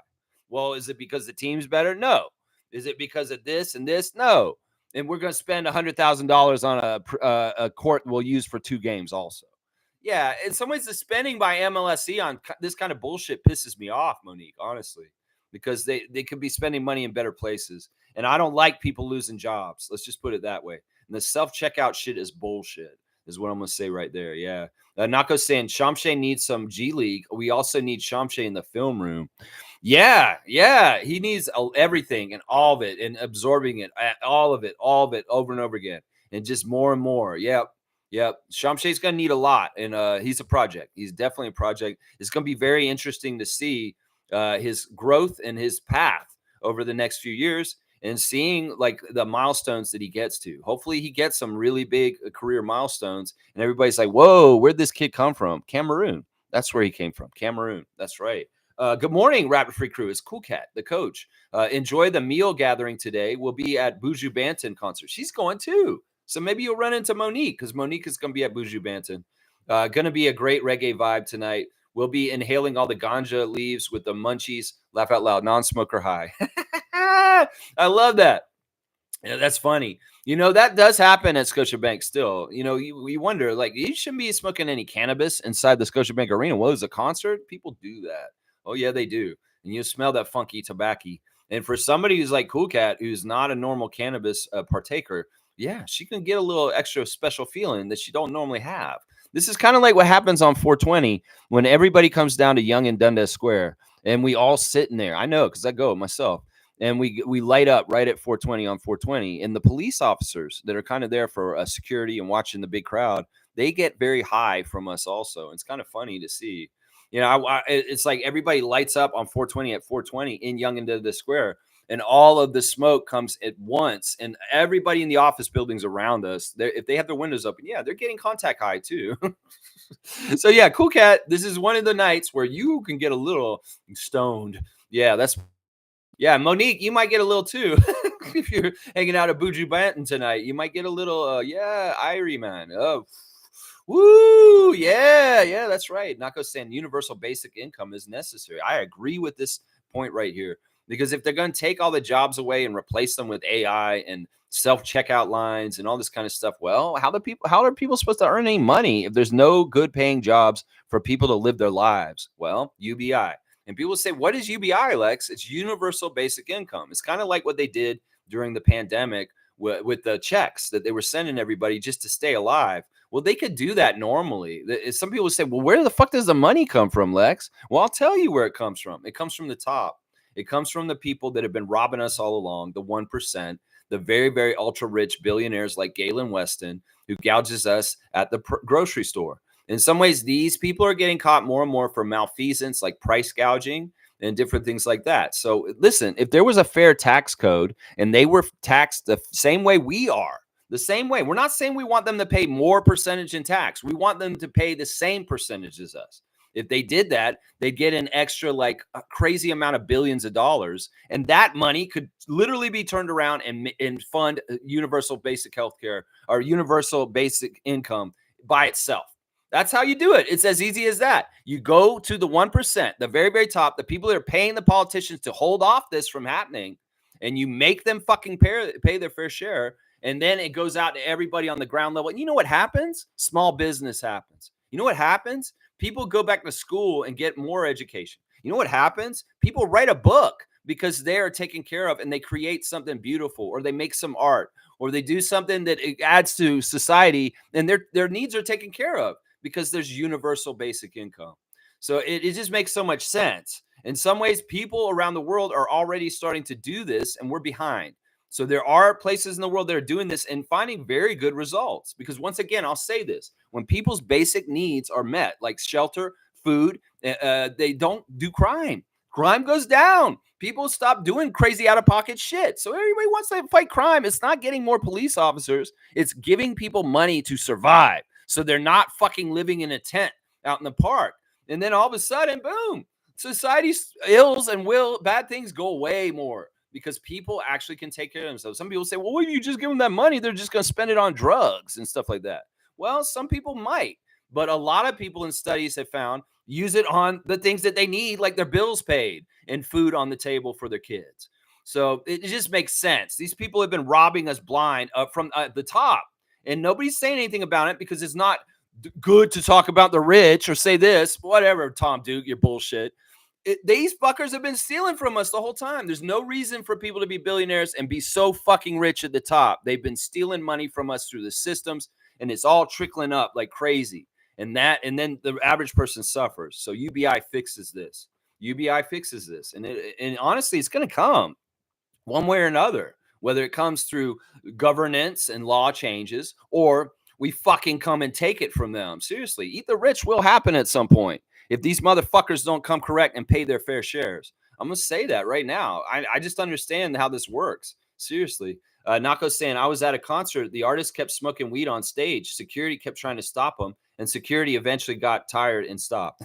Well, is it because the team's better? No. Is it because of this and this? No. And we're going to spend $100,000 on a court we'll use for 2 games also. Yeah, in some ways, the spending by MLSE on this kind of bullshit pisses me off, Monique, honestly, because they could be spending money in better places. And I don't like people losing jobs. Let's just put it that way. And the self-checkout shit is bullshit, is what I'm going to say right there. Yeah. Nako's saying Shamshay needs some G League. We also need Shamshay in the film room. Yeah. He needs everything and all of it and absorbing it, all of it over and over again. And just more and more. Yep. Shamshay's going to need a lot. And he's a project. He's definitely a project. It's going to be very interesting to see his growth and his path over the next few years and seeing like the milestones that he gets to. Hopefully he gets some really big career milestones and everybody's like, whoa, where'd this kid come from? Cameroon. That's where he came from. Cameroon. That's right. Good morning, Rapid Free Crew. It's Cool Cat, the coach. Enjoy the meal gathering today. We'll be at Buju Banton concert. She's going too. So maybe you'll run into Monique because Monique is going to be at Buju Banton. Going to be a great reggae vibe tonight. We'll be inhaling all the ganja leaves with the munchies. Laugh out loud. Non-smoker high. I love that. Yeah, that's funny. That does happen at Scotiabank still. You wonder, like, you shouldn't be smoking any cannabis inside the Scotiabank Arena. What is a concert? People do that. Oh, yeah, they do. And you smell that funky tobacco. And for somebody who's like Cool Cat, who's not a normal cannabis partaker, yeah, she can get a little extra special feeling that she don't normally have. This is kind of like what happens on 420 when everybody comes down to Yonge and Dundas Square and we all sit in there. I know because I go myself. And we light up right at 420 on 420. And the police officers that are kind of there for security and watching the big crowd, they get very high from us also. It's kind of funny to see. It's like everybody lights up on 420 at 420 in Yonge and Dundas Square, and all of the smoke comes at once, and everybody in the office buildings around us, if they have their windows open, yeah, they're getting contact high too. So yeah, cool cat. This is one of the nights where you can get a little stoned. Yeah, Monique, you might get a little too. If you're hanging out at Buju Banton tonight, you might get a little, Irie, man. Oh, woo, yeah, that's right. Nako saying universal basic income is necessary. I agree with this point right here, because if they're going to take all the jobs away and replace them with AI and self-checkout lines and all this kind of stuff, well, how are people supposed to earn any money if there's no good paying jobs for people to live their lives? Well, UBI. And people say, what is UBI, Lex? It's universal basic income. It's kind of like what they did during the pandemic with the checks that they were sending everybody just to stay alive. Well, they could do that normally. Some people say, well, where the fuck does the money come from, Lex? Well, I'll tell you where it comes from. It comes from the top. It comes from the people that have been robbing us all along, the 1%, the very, very ultra rich billionaires like Galen Weston, who gouges us at the grocery store. In some ways, these people are getting caught more and more for malfeasance, like price gouging and different things like that. So listen, if there was a fair tax code and they were taxed the same way we are, the same way, we're not saying we want them to pay more percentage in tax. We want them to pay the same percentage as us. If they did that, they'd get an extra, like a crazy amount of billions of dollars. And that money could literally be turned around and fund universal basic health care or universal basic income by itself. That's how you do it. It's as easy as that. You go to the 1%, the very, very top, the people that are paying the politicians to hold off this from happening, and you make them fucking pay their fair share. And then it goes out to everybody on the ground level. And you know what happens? Small business happens. You know what happens? People go back to school and get more education. You know what happens? People write a book because they are taken care of, and they create something beautiful, or they make some art, or they do something that adds to society, and their needs are taken care of, because there's universal basic income. So it just makes so much sense. In some ways, people around the world are already starting to do this, and we're behind. So there are places in the world that are doing this and finding very good results. Because once again, I'll say this, when people's basic needs are met, like shelter, food, they don't do crime. Crime goes down. People stop doing crazy out-of-pocket shit. So everybody wants to fight crime. It's not getting more police officers. It's giving people money to survive, so they're not fucking living in a tent out in the park. And then all of a sudden, boom, society's ills and bad things go away more, because people actually can take care of themselves. Some people say, well, if you just give them that money, they're just going to spend it on drugs and stuff like that. Well, some people might, but a lot of people in studies have found use it on the things that they need, like their bills paid and food on the table for their kids. So it just makes sense. These people have been robbing us blind from the top. And nobody's saying anything about it because it's not good to talk about the rich or say this, whatever, Tom Duke, your bullshit. These fuckers have been stealing from us the whole time. There's no reason for people to be billionaires and be so fucking rich at the top. They've been stealing money from us through the systems, and it's all trickling up like crazy. And then the average person suffers. So UBI fixes this. UBI fixes this. And honestly, it's going to come one way or another, whether it comes through governance and law changes, or we fucking come and take it from them. Seriously, eat the rich will happen at some point if these motherfuckers don't come correct and pay their fair shares. I'm going to say that right now. I just understand how this works. Seriously. Nako's saying, I was at a concert. The artist kept smoking weed on stage. Security kept trying to stop him, and security eventually got tired and stopped.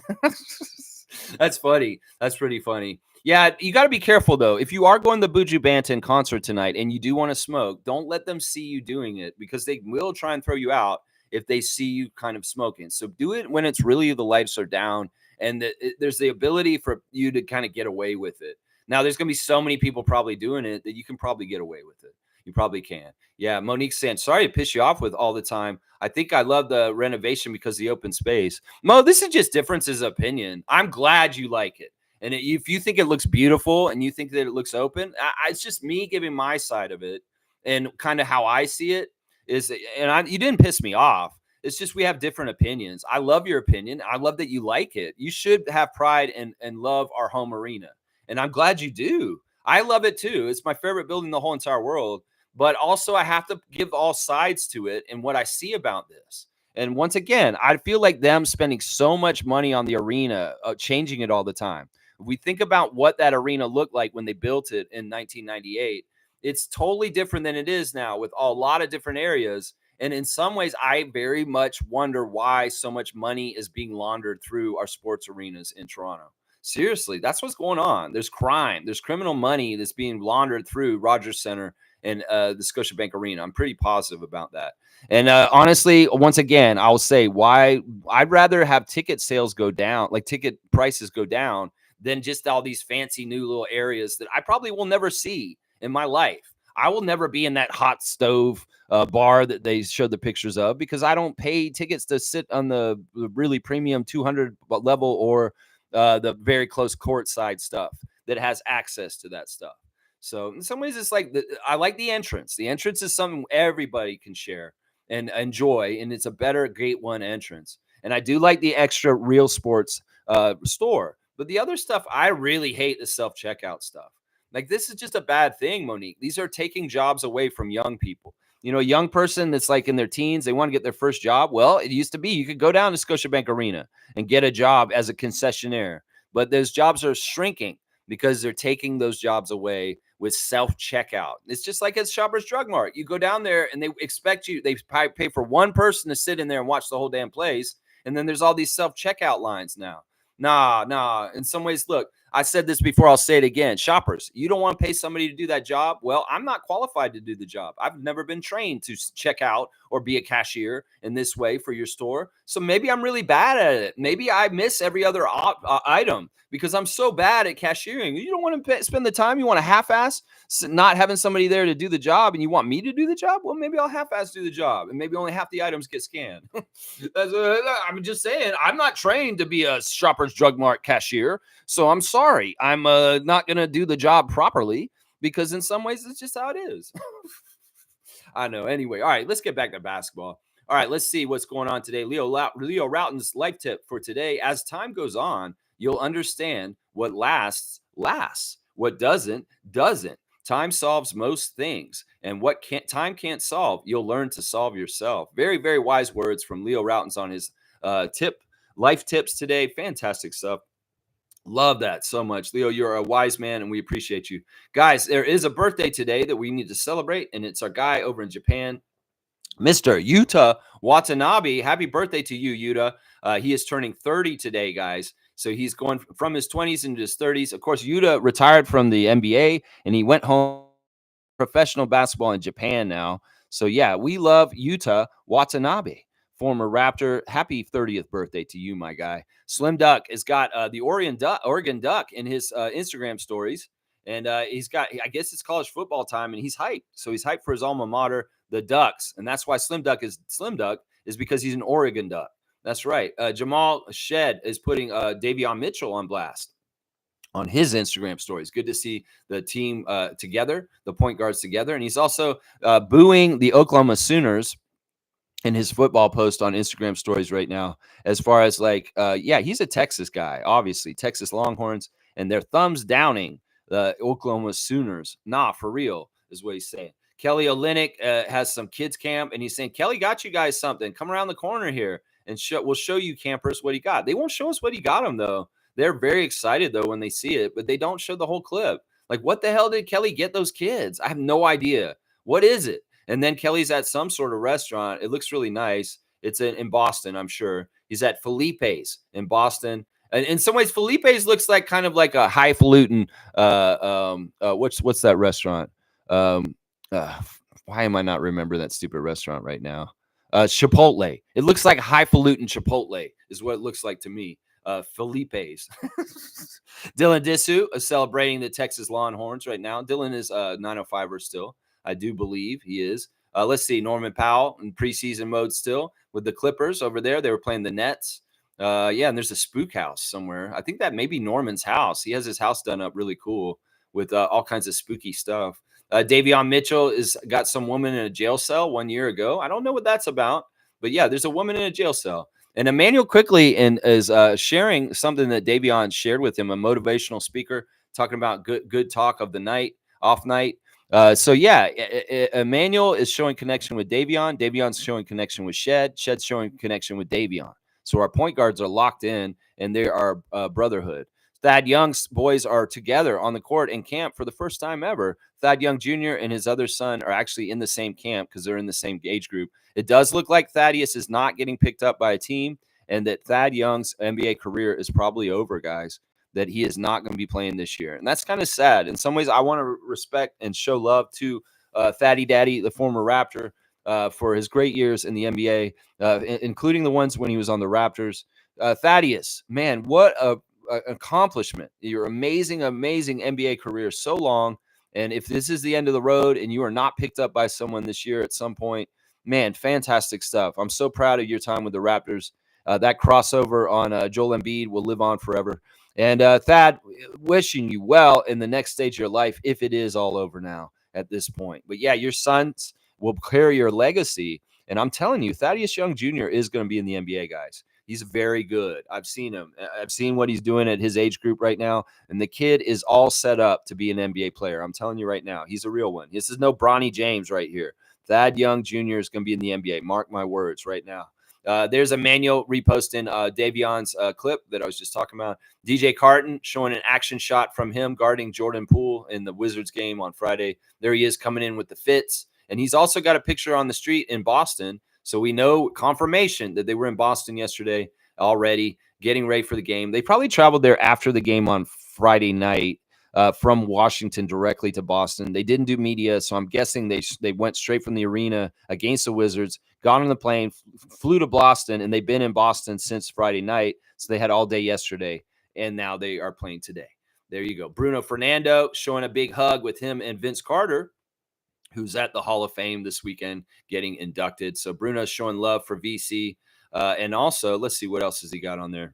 That's funny. That's pretty funny. Yeah, you got to be careful, though. If you are going to the Buju Banton concert tonight and you do want to smoke, don't let them see you doing it, because they will try and throw you out if they see you kind of smoking. So do it when it's really the lights are down and there's the ability for you to kind of get away with it. Now, there's going to be so many people probably doing it that you can probably get away with it. You probably can. Yeah, Monique's saying, sorry to piss you off with all the time. I think I love the renovation because of the open space. Mo, this is just differences of opinion. I'm glad you like it. And if you think it looks beautiful and you think that it looks open, it's just me giving my side of it and kind of how I see it is. And you didn't piss me off. It's just we have different opinions. I love your opinion. I love that you like it. You should have pride and love our home arena. And I'm glad you do. I love it too. It's my favorite building in the whole entire world. But also, I have to give all sides to it and what I see about this. And once again, I feel like them spending so much money on the arena, changing it all the time. If we think about what that arena looked like when they built it in 1998, it's totally different than it is now with a lot of different areas. And in some ways, I very much wonder why so much money is being laundered through our sports arenas in Toronto. Seriously, that's what's going on. There's crime, there's criminal money that's being laundered through Rogers Center and the Scotiabank Arena. I'm pretty positive about that. And honestly, once again, I'll say why I'd rather have ticket sales go down, like ticket prices go down, than just all these fancy new little areas that I probably will never see in my life. I will never be in that hot stove bar that they showed the pictures of because I don't pay tickets to sit on the really premium 200 level or the very close courtside stuff that has access to that stuff. So in some ways, it's like I like the entrance. The entrance is something everybody can share and enjoy, and it's a better gate one entrance. And I do like the extra real sports store. But the other stuff, I really hate the self checkout stuff. Like this is just a bad thing, Monique. These are taking jobs away from young people. You know, a young person that's like in their teens, they want to get their first job. Well, it used to be you could go down to Scotiabank Arena and get a job as a concessionaire. But those jobs are shrinking because they're taking those jobs away with self-checkout. It's just like at Shoppers Drug Mart. You go down there and they expect you, they pay for one person to sit in there and watch the whole damn place. And then there's all these self-checkout lines now. Nah. In some ways, look, I said this before, I'll say it again. Shoppers, you don't want to pay somebody to do that job. Well, I'm not qualified to do the job. I've never been trained to check out or be a cashier in this way for your store. So maybe I'm really bad at it. Maybe I miss every other item because I'm so bad at cashiering. You don't want to spend the time. You want to half-ass not having somebody there to do the job, and you want me to do the job? Well, maybe I'll half-ass do the job, and maybe only half the items get scanned. I'm just saying, I'm not trained to be a Shoppers Drug Mart cashier, so I'm sorry. I'm not going to do the job properly because in some ways, it's just how it is. I know. Anyway, all right, let's get back to basketball. All right, let's see what's going on today. Leo Routon's life tip for today. As time goes on, you'll understand what lasts. What doesn't. Time solves most things. And what time can't solve, you'll learn to solve yourself. Very, very wise words from Leo Routon's on his life tips today. Fantastic stuff. Love that so much. Leo, you're a wise man, and we appreciate you. Guys, there is a birthday today that we need to celebrate, and it's our guy over in Japan, Mr. Yuta Watanabe. Happy birthday to you, Yuta. He is turning 30 today, guys. So he's going from his 20s into his 30s. Of course, Yuta retired from the NBA, and he went home professional basketball in Japan now. So, yeah, we love Yuta Watanabe, former Raptor. Happy 30th birthday to you, my guy. Slim Duck has got the Oregon Duck in his Instagram stories. And he's got, I guess it's college football time, and he's hyped. So he's hyped for his alma mater, the Ducks. And that's why Slim Duck is because he's an Oregon Duck. That's right. Jamal Shed is putting Davion Mitchell on blast on his Instagram stories. Good to see the team together, the point guards together. And he's also booing the Oklahoma Sooners in his football post on Instagram stories right now, as far as like, he's a Texas guy, obviously, Texas Longhorns, and they're thumbs downing the Oklahoma Sooners. Nah, for real, is what he's saying. Kelly Olynyk has some kids camp, and he's saying, Kelly got you guys something. Come around the corner here, and we'll show you campers what he got. They won't show us what he got him, though. They're very excited, though, when they see it, but they don't show the whole clip. Like, what the hell did Kelly get those kids? I have no idea. What is it? And then Kelly's at some sort of restaurant. It looks really nice. It's in Boston, I'm sure. He's at Felipe's in Boston. And in some ways, Felipe's looks like kind of like a highfalutin. What's that restaurant? Why am I not remembering that stupid restaurant right now? Chipotle. It looks like highfalutin Chipotle is what it looks like to me. Felipe's. Dylan Disu is celebrating the Texas Longhorns right now. Dylan is 905er still. I do believe he is. Let's see. Norman Powell in preseason mode still with the Clippers over there. They were playing the Nets. And there's a spook house somewhere. I think that may be Norman's house. He has his house done up really cool with all kinds of spooky stuff. Davion Mitchell got some woman in a jail cell 1 year ago. I don't know what that's about, But yeah, there's a woman in a jail cell. And Emmanuel quickly is sharing something that Davion shared with him, a motivational speaker talking about good talk of the night, off night. So yeah, Emmanuel is showing connection with Davion. Davion's showing connection with Shed. Shed's showing connection with Davion. So our point guards are locked in, and they are brotherhood. Thad Young's boys are together on the court in camp for the first time ever. Thad Young Jr. and his other son are actually in the same camp because they're in the same age group. It does look like Thaddeus is not getting picked up by a team, and that Thad Young's NBA career is probably over, guys. That he is not going to be playing this year. And that's kind of sad. In some ways, I want to respect and show love to Thaddy Daddy, the former Raptor, for his great years in the NBA, including the ones when he was on the Raptors. Thaddeus, man, what a accomplishment. Your amazing NBA career, so long. And if this is the end of the road and you are not picked up by someone this year at some point, man, fantastic stuff. I'm so proud of your time with the Raptors. That crossover on Joel Embiid will live on forever. And Thad, wishing you well in the next stage of your life, if it is all over now at this point. But yeah, your sons will carry your legacy. And I'm telling you, Thaddeus Young Jr. is going to be in the NBA, guys. He's very good. I've seen him. I've seen what he's doing at his age group right now. And the kid is all set up to be an NBA player. I'm telling you right now, he's a real one. This is no Bronny James right here. Thad Young Jr. is going to be in the NBA. Mark my words right now. There's Emmanuel reposting Davion's clip that I was just talking about. DJ Carton showing an action shot from him guarding Jordan Poole in the Wizards game on Friday. There he is coming in with the fits. And he's also got a picture on the street in Boston. So we know confirmation that they were in Boston yesterday already, getting ready for the game. They probably traveled there after the game on Friday night from Washington directly to Boston. They didn't do media, so I'm guessing they went straight from the arena against the Wizards, got on the plane, flew to Boston, and they've been in Boston since Friday night. So they had all day yesterday, and now they are playing today. There you go. Bruno Fernando showing a big hug with him and Vince Carter, who's at the Hall of Fame this weekend getting inducted. So Bruno's showing love for VC. And also, let's see, what else has he got on there?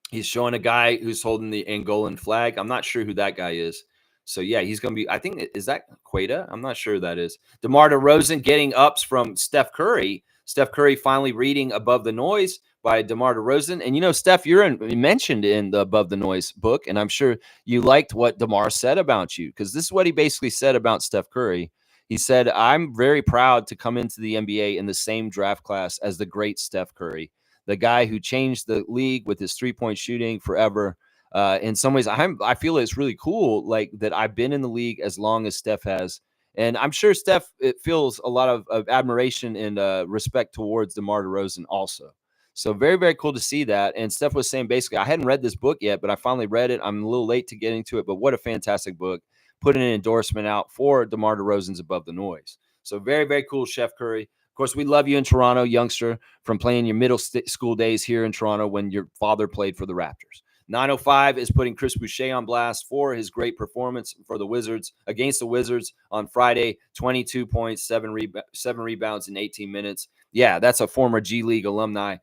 He's showing a guy who's holding the Angolan flag. I'm not sure who that guy is. So, yeah, he's going to be – I think – is that Queta? I'm not sure who that is. DeMar DeRozan getting ups from Steph Curry. Steph Curry finally reading Above the Noise by DeMar DeRozan. And, you know, Steph, you're mentioned in the Above the Noise book, and I'm sure you liked what DeMar said about you, because this is what he basically said about Steph Curry. He said, I'm very proud to come into the NBA in the same draft class as the great Steph Curry, the guy who changed the league with his three-point shooting forever. In some ways, I feel it's really cool, like that I've been in the league as long as Steph has. And I'm sure Steph feels a lot of admiration and respect towards DeMar DeRozan also. So very, very cool to see that. And Steph was saying, basically, I hadn't read this book yet, but I finally read it. I'm a little late to getting to it, but what a fantastic book. Putting an endorsement out for DeMar DeRozan's Above the Noise. So very, very cool, Chef Curry. Of course, we love you in Toronto, youngster, from playing your middle school days here in Toronto when your father played for the Raptors. 905 is putting Chris Boucher on blast for his great performance for the Wizards against the Wizards on Friday. 22 points, seven rebounds in 18 minutes. Yeah, that's a former G League alumni,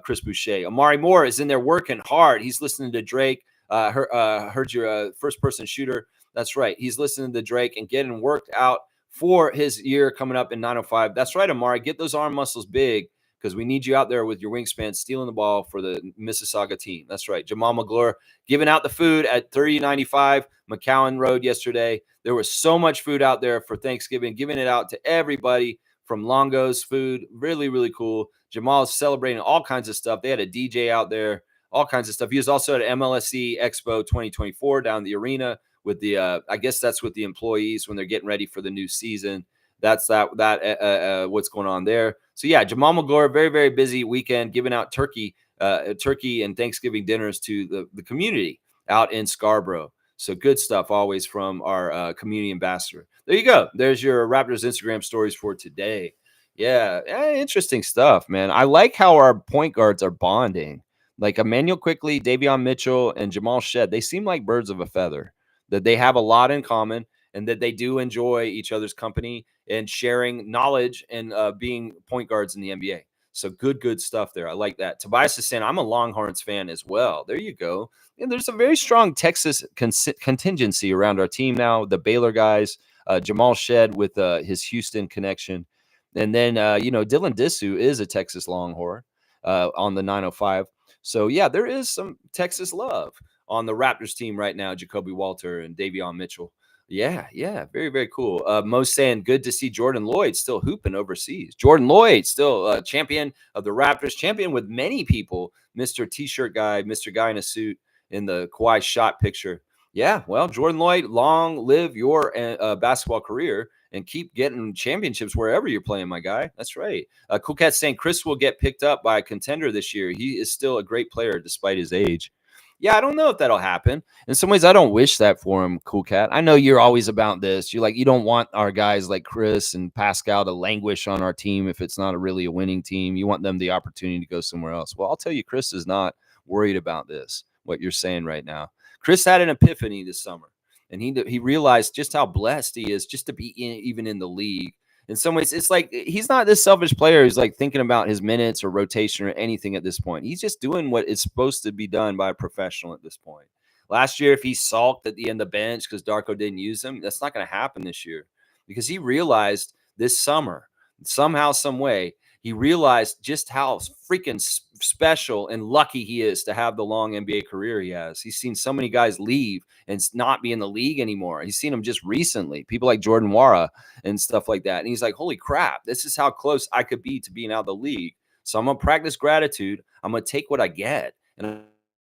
Chris Boucher. Amari Moore is in there working hard. He's listening to Drake. Heard your first-person shooter. That's right. He's listening to Drake and getting worked out for his year coming up in 905. That's right, Amari. Get those arm muscles big, because we need you out there with your wingspan stealing the ball for the Mississauga team. That's right. Jamal McGlure giving out the food at 3095 McCowan Road yesterday. There was so much food out there for Thanksgiving, giving it out to everybody from Longo's food. Really, really cool. Jamal is celebrating all kinds of stuff. They had a DJ out there, all kinds of stuff. He was also at MLSE Expo 2024 down in the arena with the I guess that's with the employees when they're getting ready for the new season. That's what's going on there. So yeah, Jamal McGlure, very, very busy weekend giving out turkey and Thanksgiving dinners to the community out in Scarborough. So good stuff always from our community ambassador. There you go. There's your Raptors Instagram stories for today. Yeah, interesting stuff, man. I like how our point guards are bonding. Like Emmanuel Quickly, Davion Mitchell, and Jamal Shed, they seem like birds of a feather, that they have a lot in common and that they do enjoy each other's company and sharing knowledge and being point guards in the NBA. So good stuff there. I like that. Tobias is saying, I'm a Longhorns fan as well. There you go. And there's a very strong Texas contingency around our team now. The Baylor guys, Jamal Shed with his Houston connection. And then, Dylan Disu is a Texas Longhorn on the 905. So, yeah, there is some Texas love on the Raptors team right now, Jacoby Walter and Davion Mitchell. Yeah, yeah, very, very cool. Mo's saying good to see Jordan Lloyd still hooping overseas. Jordan Lloyd still champion of the Raptors, champion with many people, Mr. T-shirt guy, Mr. Guy in a suit in the Kawhi shot picture. Yeah, well, Jordan Lloyd, long live your basketball career and keep getting championships wherever you're playing, my guy. That's right. Cool Cat saying Chris will get picked up by a contender this year. He is still a great player despite his age. Yeah, I don't know if that'll happen. In some ways, I don't wish that for him, Cool Cat. I know you're always about this. You're like, you don't want our guys like Chris and Pascal to languish on our team if it's not really a winning team. You want them the opportunity to go somewhere else. Well, I'll tell you, Chris is not worried about this, what you're saying right now. Chris had an epiphany this summer, and he realized just how blessed he is just to be even in the league. In some ways, it's like he's not this selfish player who's like thinking about his minutes or rotation or anything at this point. He's just doing what is supposed to be done by a professional at this point. Last year, if he sulked at the end of the bench because Darko didn't use him, that's not going to happen this year because he realized this summer, somehow, some way, he realized just how freaking special and lucky he is to have the long NBA career he has. He's seen so many guys leave and not be in the league anymore. He's seen them just recently, people like Jordan Wara and stuff like that. And he's like, holy crap, this is how close I could be to being out of the league. So I'm going to practice gratitude. I'm going to take what I get and I'm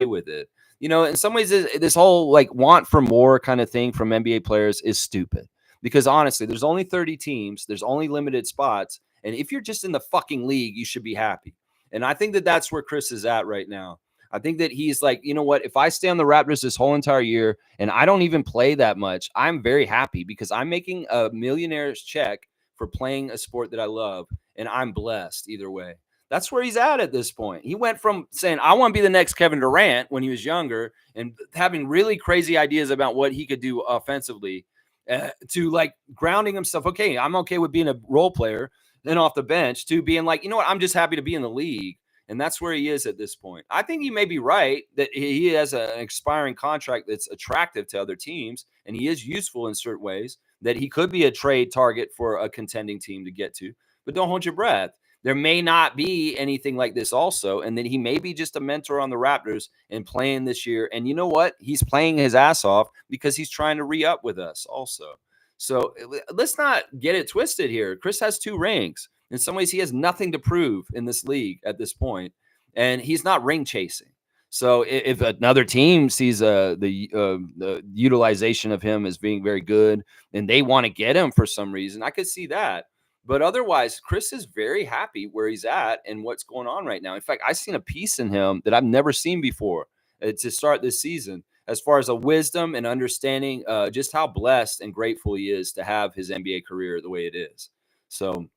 okay with it. In some ways, this whole like want for more kind of thing from NBA players is stupid because honestly, there's only 30 teams. There's only limited spots. And if you're just in the fucking league, you should be happy. And I think that that's where Chris is at right now. I think that he's like, you know what? If I stay on the Raptors this whole entire year and I don't even play that much, I'm very happy because I'm making a millionaire's check for playing a sport that I love. And I'm blessed either way. That's where he's at this point. He went from saying, I want to be the next Kevin Durant when he was younger and having really crazy ideas about what he could do offensively to like grounding himself. Okay, I'm okay with being a role player. Then off the bench to being like, you know what, I'm just happy to be in the league. And that's where he is at this point. I think you may be right that he has an expiring contract that's attractive to other teams, and he is useful in certain ways, that he could be a trade target for a contending team to get to. But don't hold your breath. There may not be anything like this also, and then he may be just a mentor on the Raptors and playing this year. And you know what? He's playing his ass off because he's trying to re-up with us also. So let's not get it twisted here. Chris has 2 rings. In some ways, he has nothing to prove in this league at this point, and he's not ring chasing. So if another team sees the utilization of him as being very good and they want to get him for some reason, I could see that. But otherwise, Chris is very happy where he's at and what's going on right now. In fact, I've seen a piece in him that I've never seen before to start this season, as far as a wisdom and understanding just how blessed and grateful he is to have his NBA career the way it is. So,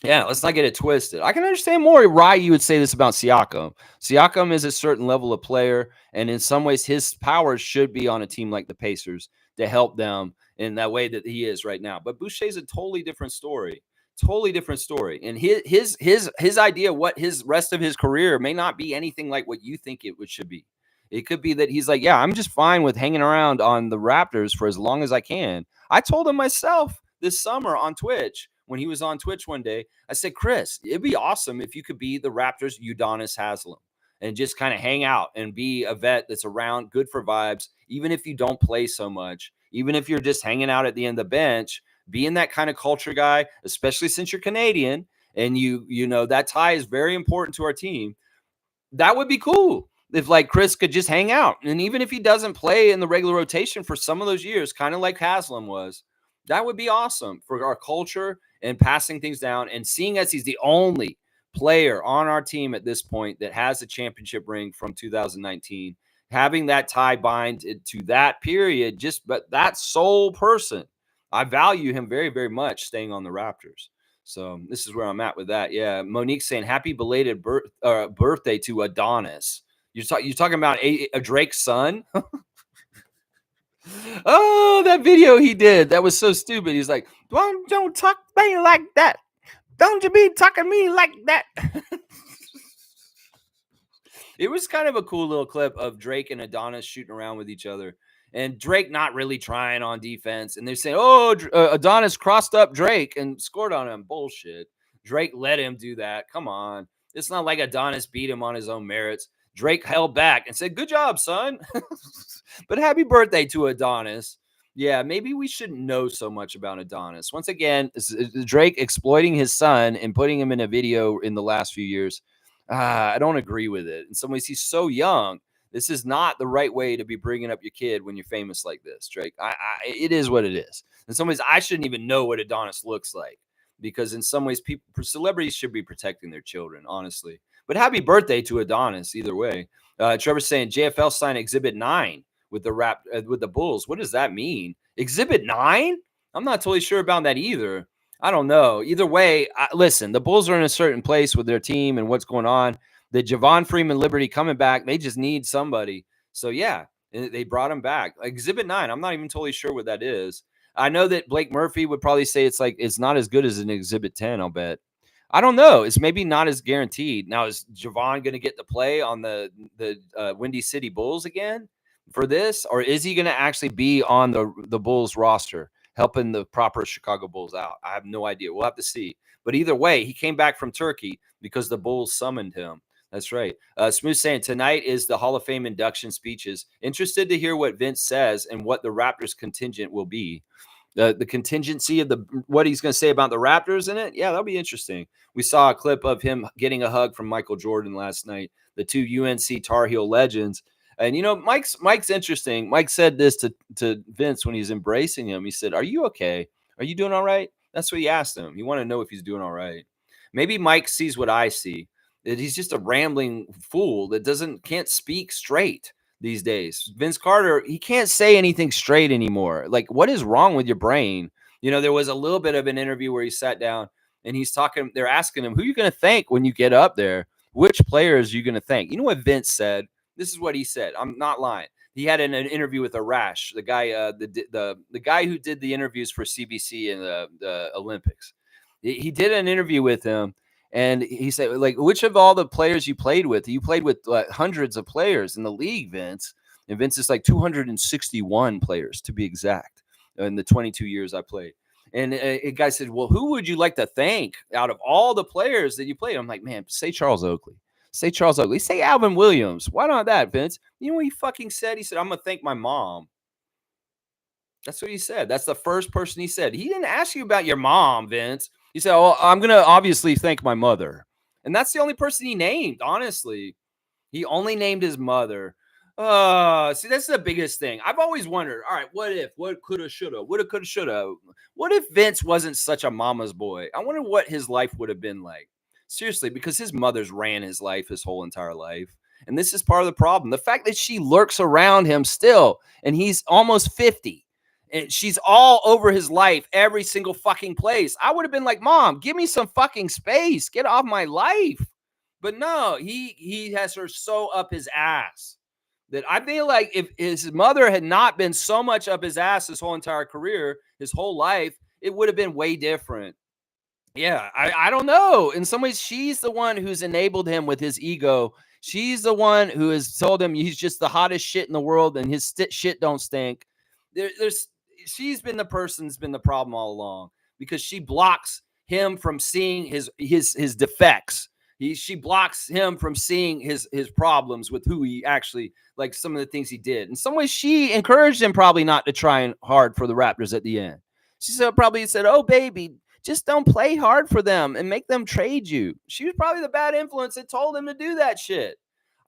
yeah, let's not get it twisted. I can understand more why you would say this about Siakam. Siakam is a certain level of player, and in some ways, his powers should be on a team like the Pacers to help them in that way that he is right now. But Boucher is a totally different story. Totally different story. And his idea what his rest of his career may not be anything like what you think it should be. It could be that he's like, yeah, I'm just fine with hanging around on the Raptors for as long as I can. I told him myself this summer on Twitch, when he was on Twitch one day, I said, Chris, it'd be awesome if you could be the Raptors Udonis Haslem and just kind of hang out and be a vet that's around, good for vibes, even if you don't play so much, even if you're just hanging out at the end of the bench, being that kind of culture guy, especially since you're Canadian and you know that tie is very important to our team. That would be cool if like Chris could just hang out. And even if he doesn't play in the regular rotation for some of those years, kind of like Haslam was, that would be awesome for our culture and passing things down. And seeing as he's the only player on our team at this point that has a championship ring from 2019, having that tie bind to that period, but that sole person, I value him very, very much staying on the Raptors. So this is where I'm at with that. Yeah, Monique saying happy belated birthday to Adonis. You're talking about a Drake's son? Oh, that video he did. That was so stupid. He's like, don't talk to me like that. Don't you be talking to me like that. It was kind of a cool little clip of Drake and Adonis shooting around with each other. And Drake not really trying on defense. And they're saying, oh, Adonis crossed up Drake and scored on him. Bullshit. Drake let him do that. Come on. It's not like Adonis beat him on his own merits. Drake held back and said, "Good job, son." But happy birthday to Adonis. Yeah, maybe we shouldn't know so much about Adonis. Once again, Drake exploiting his son and putting him in a video in the last few years. I don't agree with it. In some ways, he's so young. This is not the right way to be bringing up your kid when you're famous like this, Drake. It is what it is. In some ways, I shouldn't even know what Adonis looks like because in some ways, celebrities should be protecting their children, honestly. But happy birthday to Adonis, either way. Trevor's saying JFL signed Exhibit 9 with the Bulls. What does that mean? Exhibit 9? I'm not totally sure about that either. I don't know. Either way, listen, the Bulls are in a certain place with their team and what's going on. The Javon Freeman Liberty coming back, they just need somebody. So, yeah, they brought him back. Exhibit 9, I'm not even totally sure what that is. I know that Blake Murphy would probably say it's not as good as an Exhibit 10, I'll bet. I don't know. It's maybe not as guaranteed. Now, is Javon going to get to play on the Windy City Bulls again for this? Or is he going to actually be on the Bulls roster, helping the proper Chicago Bulls out? I have no idea. We'll have to see. But either way, he came back from Turkey because the Bulls summoned him. That's right. Smooth saying tonight is the Hall of Fame induction speeches. Interested to hear what Vince says and what the Raptors contingent will be. The contingency of what he's going to say about the Raptors in it. Yeah, that'll be interesting. We saw a clip of him getting a hug from Michael Jordan last night, the two UNC Tar Heel legends. And, Mike's interesting. Mike said this to Vince when he's embracing him. He said, "Are you okay? Are you doing all right?" That's what he asked him. You want to know if he's doing all right. Maybe Mike sees what I see, that he's just a rambling fool that can't speak straight these days. Vince Carter, he can't say anything straight anymore. Like, what is wrong with your brain? There was a little bit of an interview where he sat down and he's talking. They're asking him, who are you going to thank when you get up there? Which players are you going to thank? You know what Vince said? This is what he said. I'm not lying. He had an interview with Arash, the guy, the guy who did the interviews for CBC in the Olympics. He did an interview with him. And he said, like, which of all the players you played with hundreds of players in the league, Vince. And Vince is like 261 players, to be exact, in the 22 years I played. And a guy said, well, who would you like to thank out of all the players that you played? I'm like, man, say Charles Oakley. Say Charles Oakley. Say Alvin Williams. Why not that, Vince? You know what he fucking said? He said, I'm going to thank my mom. That's what he said. That's the first person he said. He didn't ask you about your mom, Vince. He said, "Oh, I'm going to obviously thank my mother." And that's the only person he named, honestly. He only named his mother. See, that's the biggest thing. I've always wondered, all right, what if? What coulda, shoulda? Woulda, coulda, shoulda? What if Vince wasn't such a mama's boy? I wonder what his life would have been like. Seriously, because his mother's ran his life his whole entire life. And this is part of the problem. The fact that she lurks around him still, and he's almost 50. And she's all over his life, every single fucking place. I would have been like, Mom, give me some fucking space. Get off my life. But no, he has her so up his ass that I feel like if his mother had not been so much up his ass his whole entire career, his whole life, it would have been way different. Yeah, I don't know. In some ways, she's the one who's enabled him with his ego. She's the one who has told him he's just the hottest shit in the world and his shit don't stink. She's been the person that's been the problem all along because she blocks him from seeing his defects. She blocks him from seeing his problems with who he actually, like some of the things he did. In some ways, she encouraged him probably not to try hard for the Raptors at the end. She probably said, "Oh, baby, just don't play hard for them and make them trade you." She was probably the bad influence that told him to do that shit.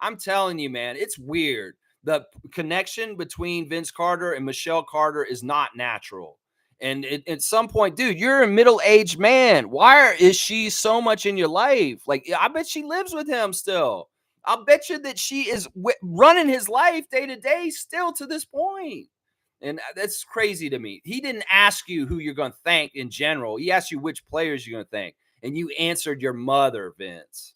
I'm telling you, man, it's weird. The connection between Vince Carter and Michelle Carter is not natural. And at some point, dude, you're a middle-aged man. Why is she so much in your life? Like, I bet she lives with him still. I'll bet you that she is running his life day to day still to this point. And that's crazy to me. He didn't ask you who you're going to thank in general. He asked you which players you're going to thank. And you answered your mother, Vince.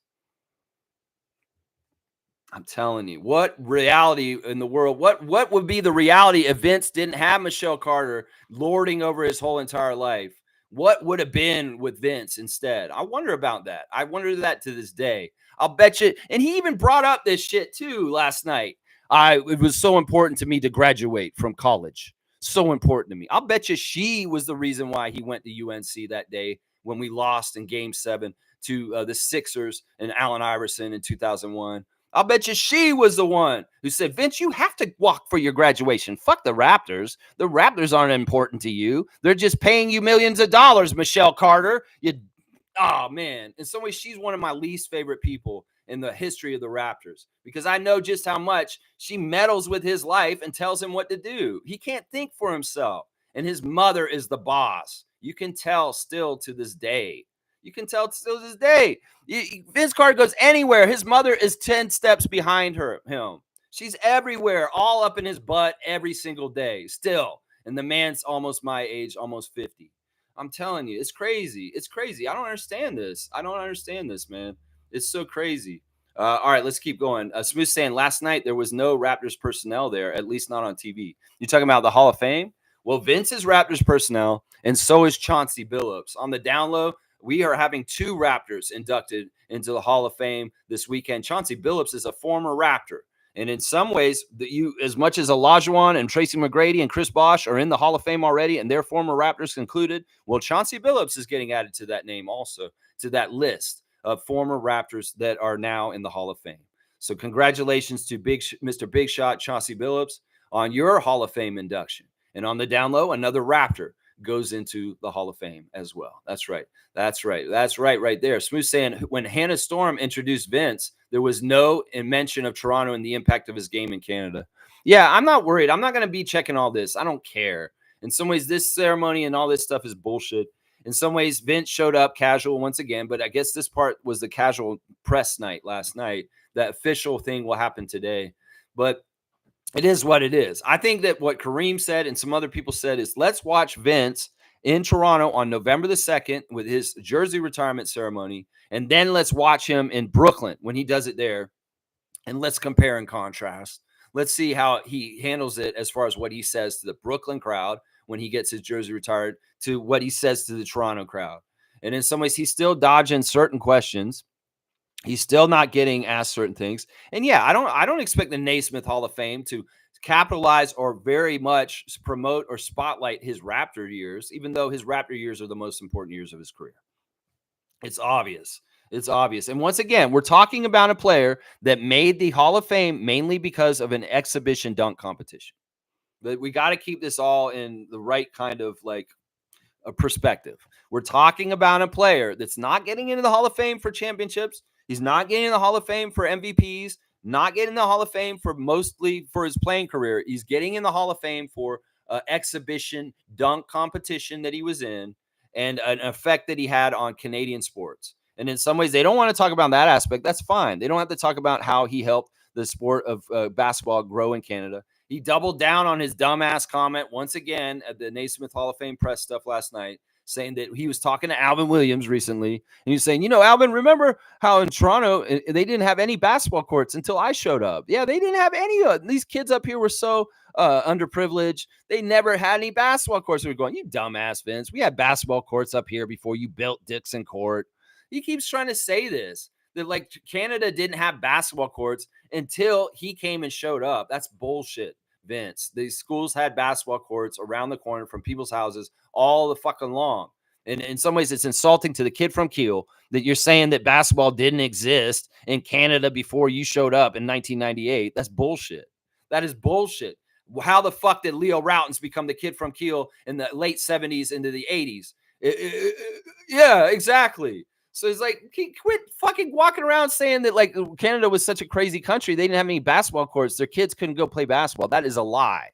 I'm telling you, what reality in the world, what would be the reality if Vince didn't have Michelle Carter lording over his whole entire life? What would have been with Vince instead? I wonder about that. I wonder that to this day. I'll bet you. And he even brought up this shit too last night. It was so important to me to graduate from college. So important to me. I'll bet you she was the reason why he went to UNC that day when we lost in Game 7 to the Sixers and Allen Iverson in 2001. I'll bet you she was the one who said, Vince, you have to walk for your graduation. Fuck the Raptors. The Raptors aren't important to you. They're just paying you millions of dollars, Michelle Carter. Oh, man. In some ways, she's one of my least favorite people in the history of the Raptors because I know just how much she meddles with his life and tells him what to do. He can't think for himself. And his mother is the boss. You can tell still to this day. Vince Carter goes anywhere. His mother is 10 steps behind him. She's everywhere, all up in his butt every single day still. And the man's almost my age, almost 50. I'm telling you, it's crazy. It's crazy. I don't understand this. Man. It's so crazy. All right, let's keep going. Smooth saying last night there was no Raptors personnel there, at least not on TV. You talking about the Hall of Fame? Well, Vince is Raptors personnel, and so is Chauncey Billups. On the down low, we are having 2 Raptors inducted into the Hall of Fame this weekend. Chauncey Billups is a former Raptor. And in some ways, as much as Olajuwon and Tracy McGrady and Chris Bosh are in the Hall of Fame already and their former Raptors concluded, well, Chauncey Billups is getting added to that name also, to that list of former Raptors that are now in the Hall of Fame. So congratulations to Mr. Big Shot Chauncey Billups on your Hall of Fame induction. And on the down low, another Raptor goes into the Hall of Fame as well. That's right right there. Smooth saying when Hannah Storm introduced Vince, there was no mention of Toronto and the impact of his game in Canada. Yeah, I'm not worried. I'm not going to be checking all this. I don't care. In some ways, this ceremony and all this stuff is bullshit. In some ways, Vince showed up casual once again, but I guess this part was the casual press night last night. The official thing will happen today. But it is what it is. I think that what Kareem said and some other people said is let's watch Vince in Toronto on November the 2nd with his jersey retirement ceremony. And then let's watch him in Brooklyn when he does it there. And let's compare and contrast. Let's see how he handles it as far as what he says to the Brooklyn crowd when he gets his jersey retired to what he says to the Toronto crowd. And in some ways, he's still dodging certain questions. He's still not getting asked certain things. And yeah, I don't expect the Naismith Hall of Fame to capitalize or very much promote or spotlight his Raptor years, even though his Raptor years are the most important years of his career. It's obvious. And once again, we're talking about a player that made the Hall of Fame mainly because of an exhibition dunk competition. But we got to keep this all in the right kind of like a perspective. We're talking about a player that's not getting into the Hall of Fame for championships. He's not getting in the Hall of Fame for MVPs, not getting in the Hall of Fame for mostly for his playing career. He's getting in the Hall of Fame for exhibition dunk competition that he was in and an effect that he had on Canadian sports. And in some ways, they don't want to talk about that aspect. That's fine. They don't have to talk about how he helped the sport of basketball grow in Canada. He doubled down on his dumbass comment once again at the Naismith Hall of Fame press stuff last night, saying that he was talking to Alvin Williams recently. And he's saying, Alvin, remember how in Toronto, they didn't have any basketball courts until I showed up. Yeah, they didn't have any. These kids up here were so underprivileged. They never had any basketball courts. We're going, you dumbass, Vince. We had basketball courts up here before you built Dixon Court. He keeps trying to say this, that like Canada didn't have basketball courts until he came and showed up. That's bullshit, Vince. These schools had basketball courts around the corner from people's houses all the fucking long. And in some ways, it's insulting to the kid from Kiel that you're saying that basketball didn't exist in Canada before you showed up in 1998. That's bullshit. That is bullshit. How the fuck did Leo Routens become the kid from Kiel in the late 70s into the 80s? Yeah, exactly. So it's like, quit fucking walking around saying that like Canada was such a crazy country. They didn't have any basketball courts. Their kids couldn't go play basketball. That is a lie.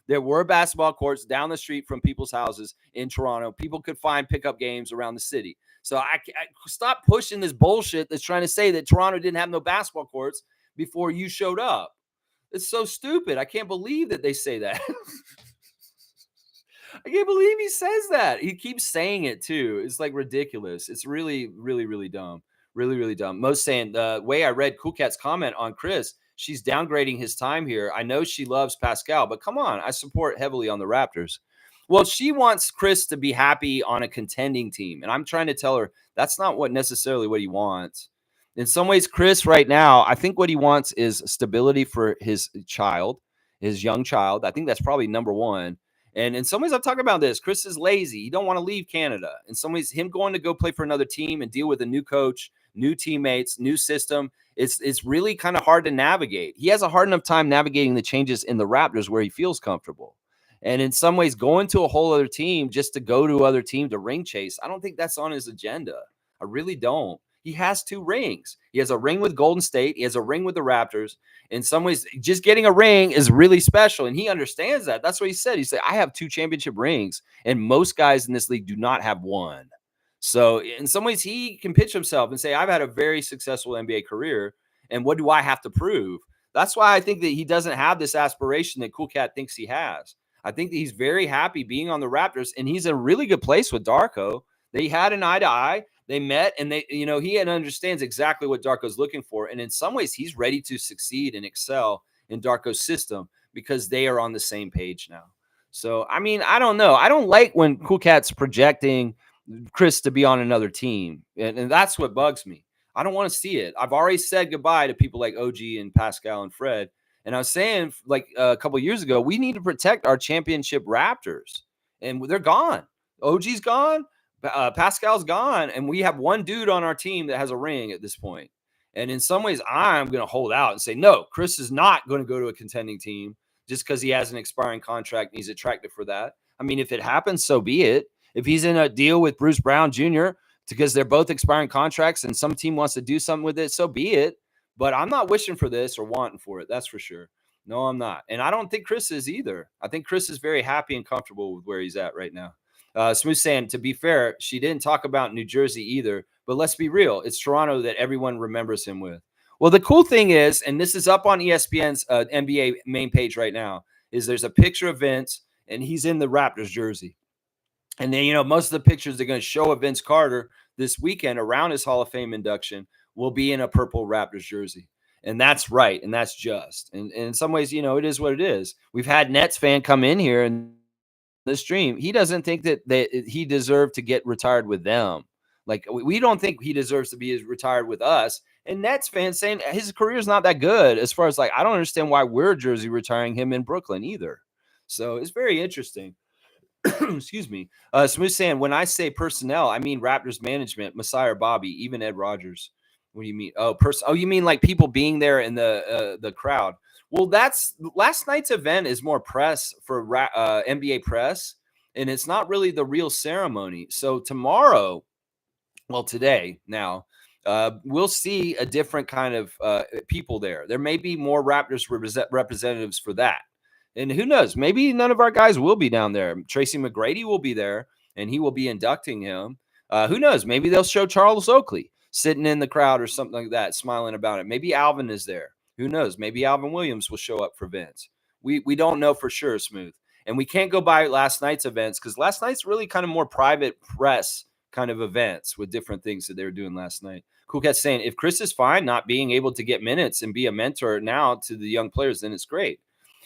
There were basketball courts down the street from people's houses in Toronto. People could find pickup games around the city. So I stop pushing this bullshit that's trying to say that Toronto didn't have no basketball courts before you showed up. It's so stupid. I can't believe that they say that. I can't believe he says that. He keeps saying it too. It's like ridiculous. It's really, really, really dumb. Really, really dumb. Most saying the way I read Cool Cat's comment on Chris, she's downgrading his time here. I know she loves Pascal, but come on, I support heavily on the Raptors. Well, she wants Chris to be happy on a contending team. And I'm trying to tell her that's not necessarily what he wants. In some ways, Chris right now, I think what he wants is stability for his child, his young child. I think that's probably number one. And in some ways, I've talked about this. Chris is lazy. He don't want to leave Canada. In some ways, him going to go play for another team and deal with a new coach, new teammates, new system, it's really kind of hard to navigate. He has a hard enough time navigating the changes in the Raptors where he feels comfortable. And in some ways, going to a whole other team just to go to other team to ring chase, I don't think that's on his agenda. I really don't. He has 2 rings. He has a ring with Golden State. He has a ring with the Raptors. In some ways, just getting a ring is really special, and he understands that. That's what he said. He said, I have 2 championship rings, and most guys in this league do not have one. So in some ways, he can pitch himself and say, I've had a very successful NBA career, and what do I have to prove? That's why I think that he doesn't have this aspiration that Cool Cat thinks he has. I think that he's very happy being on the Raptors, and he's in a really good place with Darko. They had an eye-to-eye. They met, and he understands exactly what Darko's looking for. And in some ways, he's ready to succeed and excel in Darko's system because they are on the same page now. So, I mean, I don't know. I don't like when Cool Cat's projecting Chris to be on another team. And that's what bugs me. I don't want to see it. I've already said goodbye to people like OG and Pascal and Fred. And I was saying, like a couple of years ago, we need to protect our championship Raptors. And they're gone. OG's gone. Pascal's gone, and we have one dude on our team that has a ring at this point. And in some ways, I'm going to hold out and say, no, Chris is not going to go to a contending team just because he has an expiring contract and he's attractive for that. I mean, if it happens, so be it. If he's in a deal with Bruce Brown Jr. because they're both expiring contracts and some team wants to do something with it, so be it. But I'm not wishing for this or wanting for it. That's for sure. No, I'm not. And I don't think Chris is either. I think Chris is very happy and comfortable with where he's at right now. Smooth saying, to be fair, she didn't talk about New Jersey either, but let's be real. It's Toronto that everyone remembers him with. Well, the cool thing is, and this is up on ESPN's NBA main page right now, is there's a picture of Vince, and he's in the Raptors jersey. And then, most of the pictures they're going to show of Vince Carter this weekend around his Hall of Fame induction will be in a purple Raptors jersey. And that's right, and that's just. And in some ways, it is what it is. We've had Nets fan come in here and the stream, he doesn't think that he deserved to get retired with them. Like, we don't think he deserves to be retired with us. And Nets fans saying his career is not that good as far as I don't understand why we're jersey retiring him in Brooklyn either. So it's very interesting. Excuse me. Smooth saying, when I say personnel, I mean Raptors management, Messiah or Bobby, even Ed Rogers. What do you mean? Oh, you mean like people being there in the crowd? Well, that's last night's event is more press for NBA press, and it's not really the real ceremony. So tomorrow, today now, we'll see a different kind of people there. There may be more Raptors representatives for that. And who knows? Maybe none of our guys will be down there. Tracy McGrady will be there, and he will be inducting him. Who knows? Maybe they'll show Charles Oakley sitting in the crowd or something like that, smiling about it. Maybe Alvin is there. Who knows? Maybe Alvin Williams will show up for Vince. We don't know for sure, Smooth. And we can't go by last night's events because last night's really kind of more private press kind of events with different things that they were doing last night. Cool Cat's saying, if Chris is fine not being able to get minutes and be a mentor now to the young players, then it's great.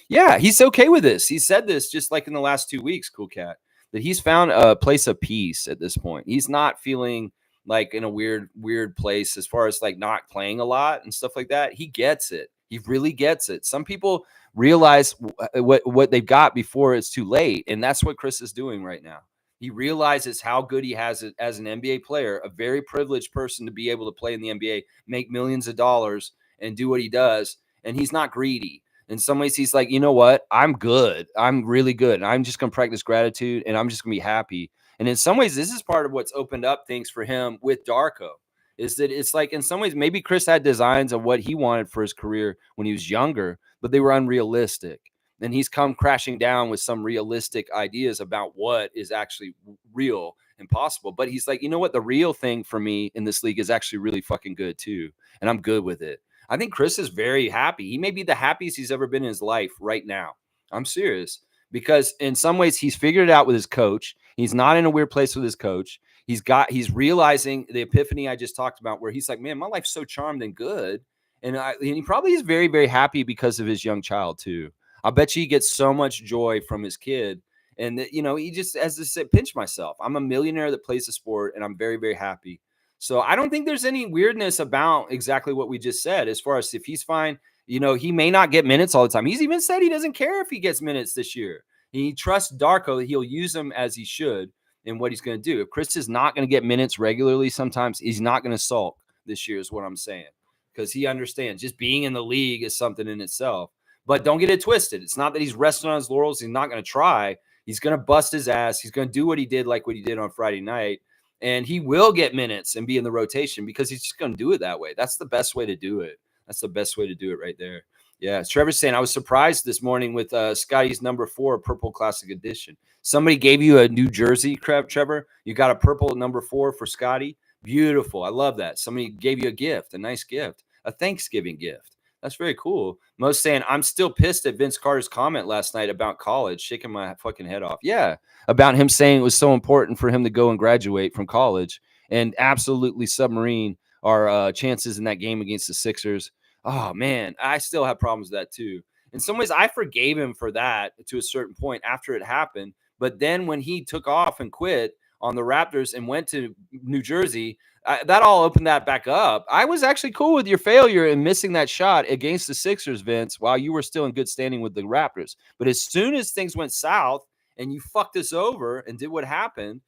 Yeah, he's okay with this. He said this just like in the last 2 weeks, Cool Cat, that he's found a place of peace at this point. He's not feeling like in a weird place as far as like not playing a lot and stuff like that. He gets it. He really gets it. Some people realize what they've got before it's too late. And that's what Chris is doing right now. He realizes how good he has it as an NBA player, a very privileged person to be able to play in the NBA, make millions of dollars and do what he does. And he's not greedy. In some ways, he's like, you know what? I'm good. I'm really good. I'm just going to practice gratitude and I'm just going to be happy. And in some ways, this is part of what's opened up things for him with Darko, is that it's like in some ways, maybe Chris had designs of what he wanted for his career when he was younger, but they were unrealistic. And he's come crashing down with some realistic ideas about what is actually real and possible. But he's like, you know what? The real thing for me in this league is actually really fucking good too. And I'm good with it. I think Chris is very happy. He may be the happiest he's ever been in his life right now. I'm serious. Because in some ways he's figured it out with his coach. He's not in a weird place with his coach. He's realizing the epiphany I just talked about where he's like, man, my life's so charmed and good. And he probably is very, very happy because of his young child too. I bet you he gets so much joy from his kid. And that, he just has to say, pinch myself. I'm a millionaire that plays the sport and I'm very, very happy. So I don't think there's any weirdness about exactly what we just said as far as if he's fine. He may not get minutes all the time. He's even said he doesn't care if he gets minutes this year. He trusts Darko that he'll use him as he should in what he's going to do. If Chris is not going to get minutes regularly, sometimes he's not going to sulk this year, is what I'm saying, because he understands just being in the league is something in itself. But don't get it twisted. It's not that he's resting on his laurels. He's not going to try. He's going to bust his ass. He's going to do what he did on Friday night. And he will get minutes and be in the rotation because he's just going to do it that way. That's the best way to do it. That's the best way to do it right there. Yeah, Trevor's saying, I was surprised this morning with Scotty's number 4 Purple Classic Edition. Somebody gave you a new jersey, Trevor. You got a purple number 4 for Scotty. Beautiful. I love that. Somebody gave you a gift, a nice gift, a Thanksgiving gift. That's very cool. Most saying, I'm still pissed at Vince Carter's comment last night about college, shaking my fucking head off. Yeah, about him saying it was so important for him to go and graduate from college and absolutely submarine our chances in that game against the Sixers. Oh, man, I still have problems with that, too. In some ways, I forgave him for that to a certain point after it happened. But then when he took off and quit on the Raptors and went to New Jersey, that all opened that back up. I was actually cool with your failure in missing that shot against the Sixers, Vince, while you were still in good standing with the Raptors. But as soon as things went south and you fucked us over and did what happened,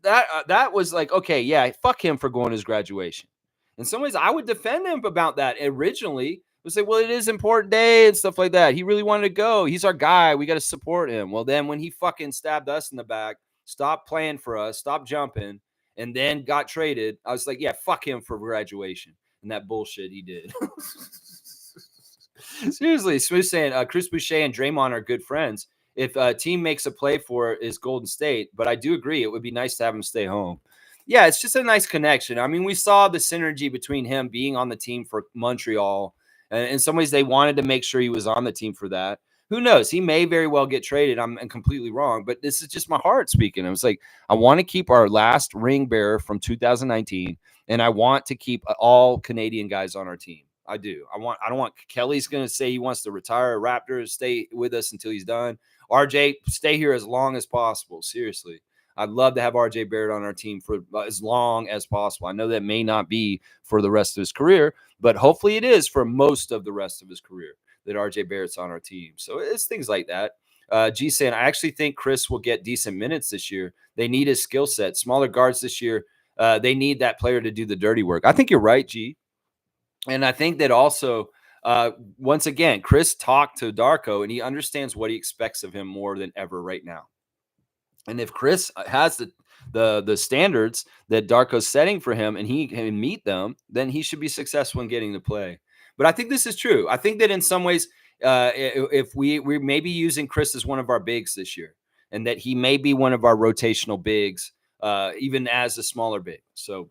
that was like, okay, yeah, fuck him for going to his graduation. In some ways, I would defend him about that originally. Would say, well, it is an important day and stuff like that. He really wanted to go. He's our guy. We got to support him. Well, then when he fucking stabbed us in the back, stopped playing for us, stopped jumping, and then got traded, I was like, yeah, fuck him for graduation and that bullshit he did. Seriously, Smooth saying Chris Boucher and Draymond are good friends. If a team makes a play for it, is Golden State, but I do agree it would be nice to have him stay home. Yeah, it's just a nice connection. I mean, we saw the synergy between him being on the team for Montreal. And in some ways, they wanted to make sure he was on the team for that. Who knows? He may very well get traded. I'm completely wrong, but this is just my heart speaking. I was like, I want to keep our last ring bearer from 2019, and I want to keep all Canadian guys on our team. I do. I don't want Kelly's going to say he wants to retire. Raptors, stay with us until he's done. RJ, stay here as long as possible. Seriously. I'd love to have RJ Barrett on our team for as long as possible. I know that may not be for the rest of his career, but hopefully it is for most of the rest of his career that RJ Barrett's on our team. So it's things like that. G saying, I actually think Chris will get decent minutes this year. They need his skill set. Smaller guards this year, they need that player to do the dirty work. I think you're right, G. And I think that also, once again, Chris talked to Darko, and he understands what he expects of him more than ever right now. And if Chris has the standards that Darko's setting for him and he can meet them, then he should be successful in getting to play. But I think this is true. I think that in some ways, if we may be using Chris as one of our bigs this year, and that he may be one of our rotational bigs, even as a smaller big. So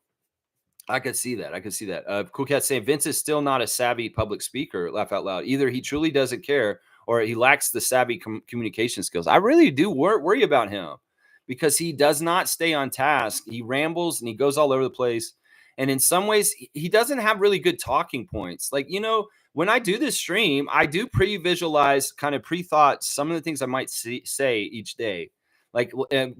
I could see that. Cool Cat saying Vince is still not a savvy public speaker. Laugh out loud. Either he truly doesn't care or he lacks the savvy communication skills. I really do worry about him because he does not stay on task. He rambles and he goes all over the place. And in some ways, he doesn't have really good talking points. Like, when I do this stream, I do pre-visualize, kind of pre-thought some of the things I might say each day. Like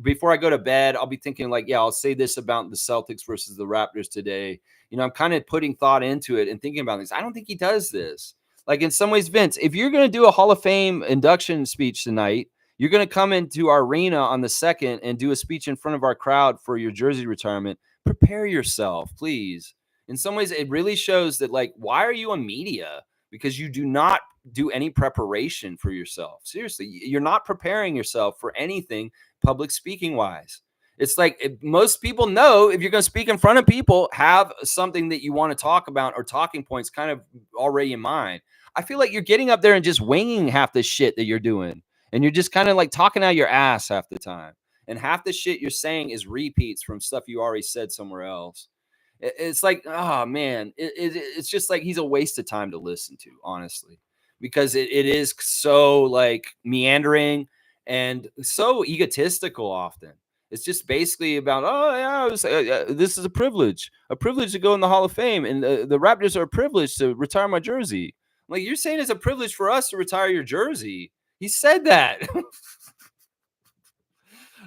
before I go to bed, I'll be thinking like, yeah, I'll say this about the Celtics versus the Raptors today. I'm kind of putting thought into it and thinking about things. I don't think he does this. Like in some ways, Vince, if you're going to do a Hall of Fame induction speech tonight, you're going to come into our arena on the 2nd and do a speech in front of our crowd for your jersey retirement. Prepare yourself, please. In some ways, it really shows that, like, why are you on media? Because you do not do any preparation for yourself. Seriously, you're not preparing yourself for anything public speaking wise. It's like most people know if you're going to speak in front of people, have something that you want to talk about or talking points kind of already in mind. I feel like you're getting up there and just winging half the shit that you're doing. And you're just kind of like talking out your ass half the time. And half the shit you're saying is repeats from stuff you already said somewhere else. It's like, oh, man, it's just like he's a waste of time to listen to, honestly, because it is so like meandering and so egotistical often. It's just basically about, oh, yeah, this is a privilege to go in the Hall of Fame. And the Raptors are a privilege to retire my jersey. Like, you're saying it's a privilege for us to retire your jersey. He said that.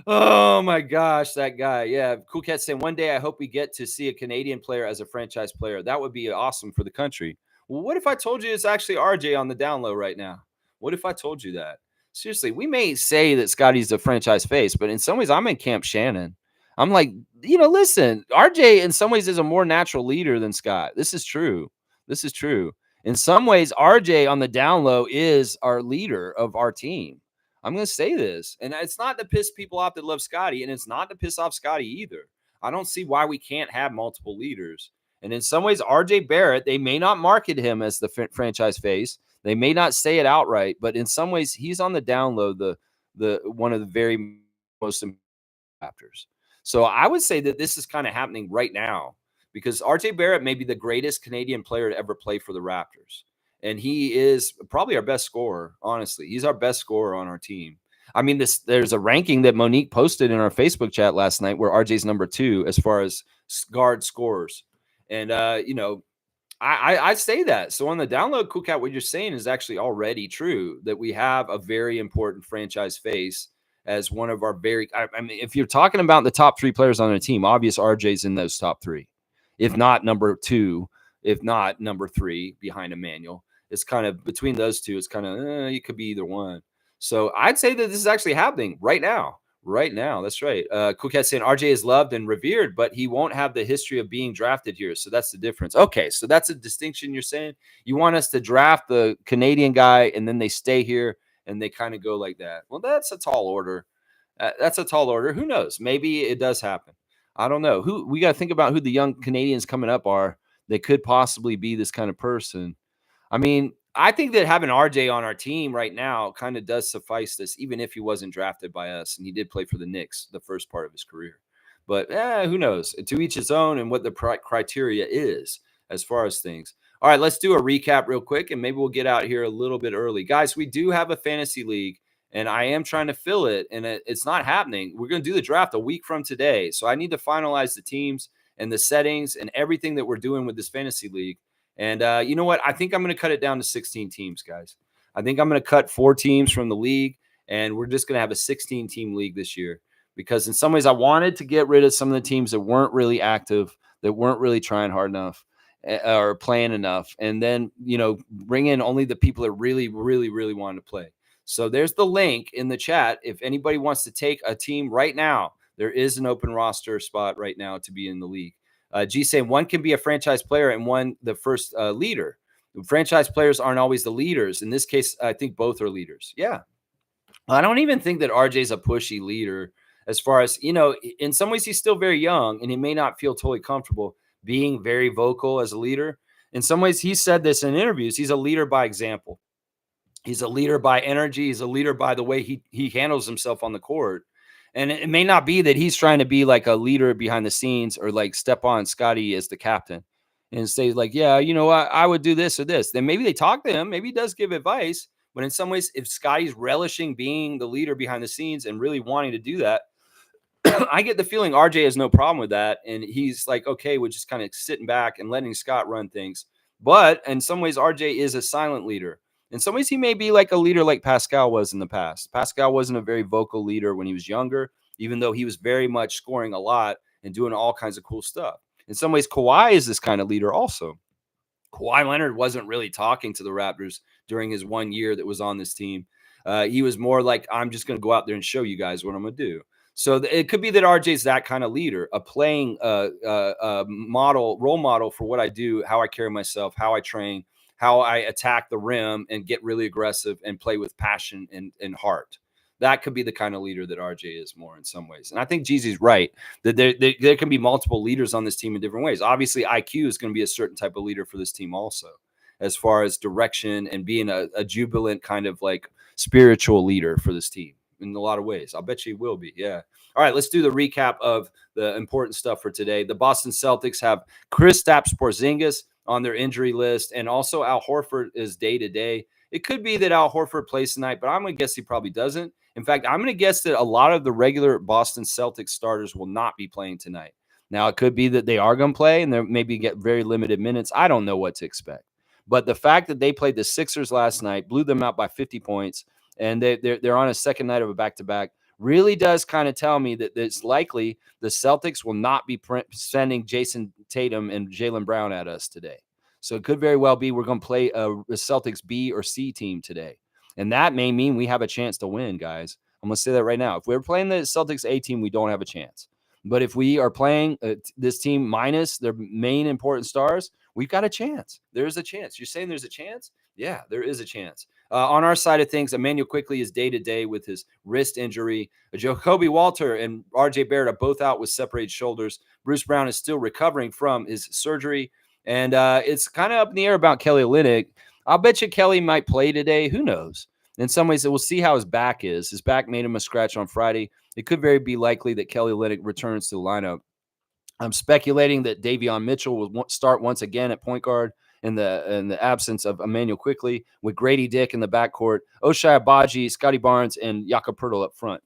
Oh, my gosh, that guy. Yeah, Cool Cat saying, one day I hope we get to see a Canadian player as a franchise player. That would be awesome for the country. Well, what if I told you it's actually RJ on the down low right now? What if I told you that? seriously, we may say that Scotty's a franchise face, but in some ways, I'm in Camp Shannon. I'm like, listen, RJ in some ways is a more natural leader than Scott. This is true. This is true. In some ways, RJ on the down low is our leader of our team. I'm going to say this, and it's not to piss people off that love Scotty, and it's not to piss off Scotty either. I don't see why we can't have multiple leaders. And in some ways, RJ Barrett, they may not market him as the franchise face. They may not say it outright, but in some ways, he's on the down low, the one of the very most important Raptors. So I would say that this is kind of happening right now because RJ Barrett may be the greatest Canadian player to ever play for the Raptors. And he is probably our best scorer, honestly. He's our best scorer on our team. I mean, there's a ranking that Monique posted in our Facebook chat last night where RJ's number 2 as far as guard scorers. And I say that. So on the download, Cool Cat, what you're saying is actually already true, that we have a very important franchise face as one of our I mean, if you're talking about the top 3 players on the team, obvious RJ's in those top 3, if not number 2, if not number 3 behind Emmanuel. It's kind of between those two. It's kind of, it could be either one. So I'd say that this is actually happening right now. Right now, that's right. Cool Cat saying RJ is loved and revered, but he won't have the history of being drafted here. So that's the difference. Okay, so that's a distinction you're saying. You want us to draft the Canadian guy and then they stay here and they kind of go like that. Well, that's a tall order. That's a tall order. Who knows? Maybe it does happen. I don't know. We got to think about who the young Canadians coming up are that could possibly be this kind of person. I mean, I think that having RJ on our team right now kind of does suffice this, even if he wasn't drafted by us. And he did play for the Knicks the first part of his career. But who knows? To each his own and what the criteria is as far as things. All right, let's do a recap real quick, and maybe we'll get out here a little bit early. Guys, we do have a fantasy league, and I am trying to fill it, and it's not happening. We're going to do the draft a week from today. So I need to finalize the teams and the settings and everything that we're doing with this fantasy league. And you know what? I think I'm going to cut it down to 16 teams, guys. I think I'm going to cut 4 teams from the league, and we're just going to have a 16-team league this year because in some ways I wanted to get rid of some of the teams that weren't really active, that weren't really trying hard enough or playing enough, and then, bring in only the people that really, really, really wanted to play. So there's the link in the chat. If anybody wants to take a team right now, there is an open roster spot right now to be in the league. G saying one can be a franchise player and one the first leader. Franchise players aren't always the leaders. In this case, I think both are leaders. Yeah. I don't even think that RJ's a pushy leader as far as, in some ways he's still very young and he may not feel totally comfortable being very vocal as a leader. In some ways, he said this in interviews. He's a leader by example. He's a leader by energy. He's a leader by the way he handles himself on the court. And it may not be that he's trying to be like a leader behind the scenes or like step on Scotty as the captain and say like, yeah, I would do this or this. Then maybe they talk to him. Maybe he does give advice. But in some ways, if Scotty's relishing being the leader behind the scenes and really wanting to do that, I get the feeling RJ has no problem with that. And he's like, okay, we're just kind of sitting back and letting Scott run things. But in some ways, RJ is a silent leader. In some ways, he may be like a leader like Pascal was in the past. Pascal wasn't a very vocal leader when he was younger, even though he was very much scoring a lot and doing all kinds of cool stuff. In some ways, Kawhi is this kind of leader also. Kawhi Leonard wasn't really talking to the Raptors during his 1 year that was on this team. He was more like, I'm just going to go out there and show you guys what I'm going to do. So it could be that RJ's that kind of leader, a playing role model for what I do, how I carry myself, how I train, how I attack the rim and get really aggressive and play with passion and heart. That could be the kind of leader that RJ is more in some ways. And I think Jeezy's right that there can be multiple leaders on this team in different ways. Obviously, IQ is going to be a certain type of leader for this team also, as far as direction and being a jubilant kind of like spiritual leader for this team in a lot of ways. I'll bet you he will be. Yeah. All right, let's do the recap of the important stuff for today. The Boston Celtics have Kristaps Porzingis on their injury list, and also Al Horford is day-to-day. It could be that Al Horford plays tonight, but I'm going to guess he probably doesn't. In fact, I'm going to guess that a lot of the regular Boston Celtics starters will not be playing tonight. Now, it could be that they are going to play and they maybe get very limited minutes. I don't know what to expect. But the fact that they played the Sixers last night, blew them out by 50 points, and they're on a second night of a back-to-back, really does kind of tell me that it's likely the Celtics will not be sending Jason Tatum and Jaylen Brown at us today. So it could very well be we're going to play a Celtics B or C team today. And that may mean we have a chance to win, guys. I'm going to say that right now. If we're playing the Celtics A team, we don't have a chance. But if we are playing this team minus their main important stars, we've got a chance. There's a chance. You're saying there's a chance? Yeah, there is a chance. On our side of things, Emmanuel Quickley is day-to-day with his wrist injury. Jacoby Walter and R.J. Barrett are both out with separated shoulders. Bruce Brown is still recovering from his surgery. And it's kind of up in the air about Kelly Olynyk. I'll bet you Kelly might play today. Who knows? In some ways, we'll see how his back is. His back made him a scratch on Friday. It could very be likely that Kelly Olynyk returns to the lineup. I'm speculating that Davion Mitchell will start once again at point guard in the absence of Emmanuel Quickley, with Grady Dick in the backcourt, Ochai Agbaji, Scotty Barnes, and Jakob Poeltl up front.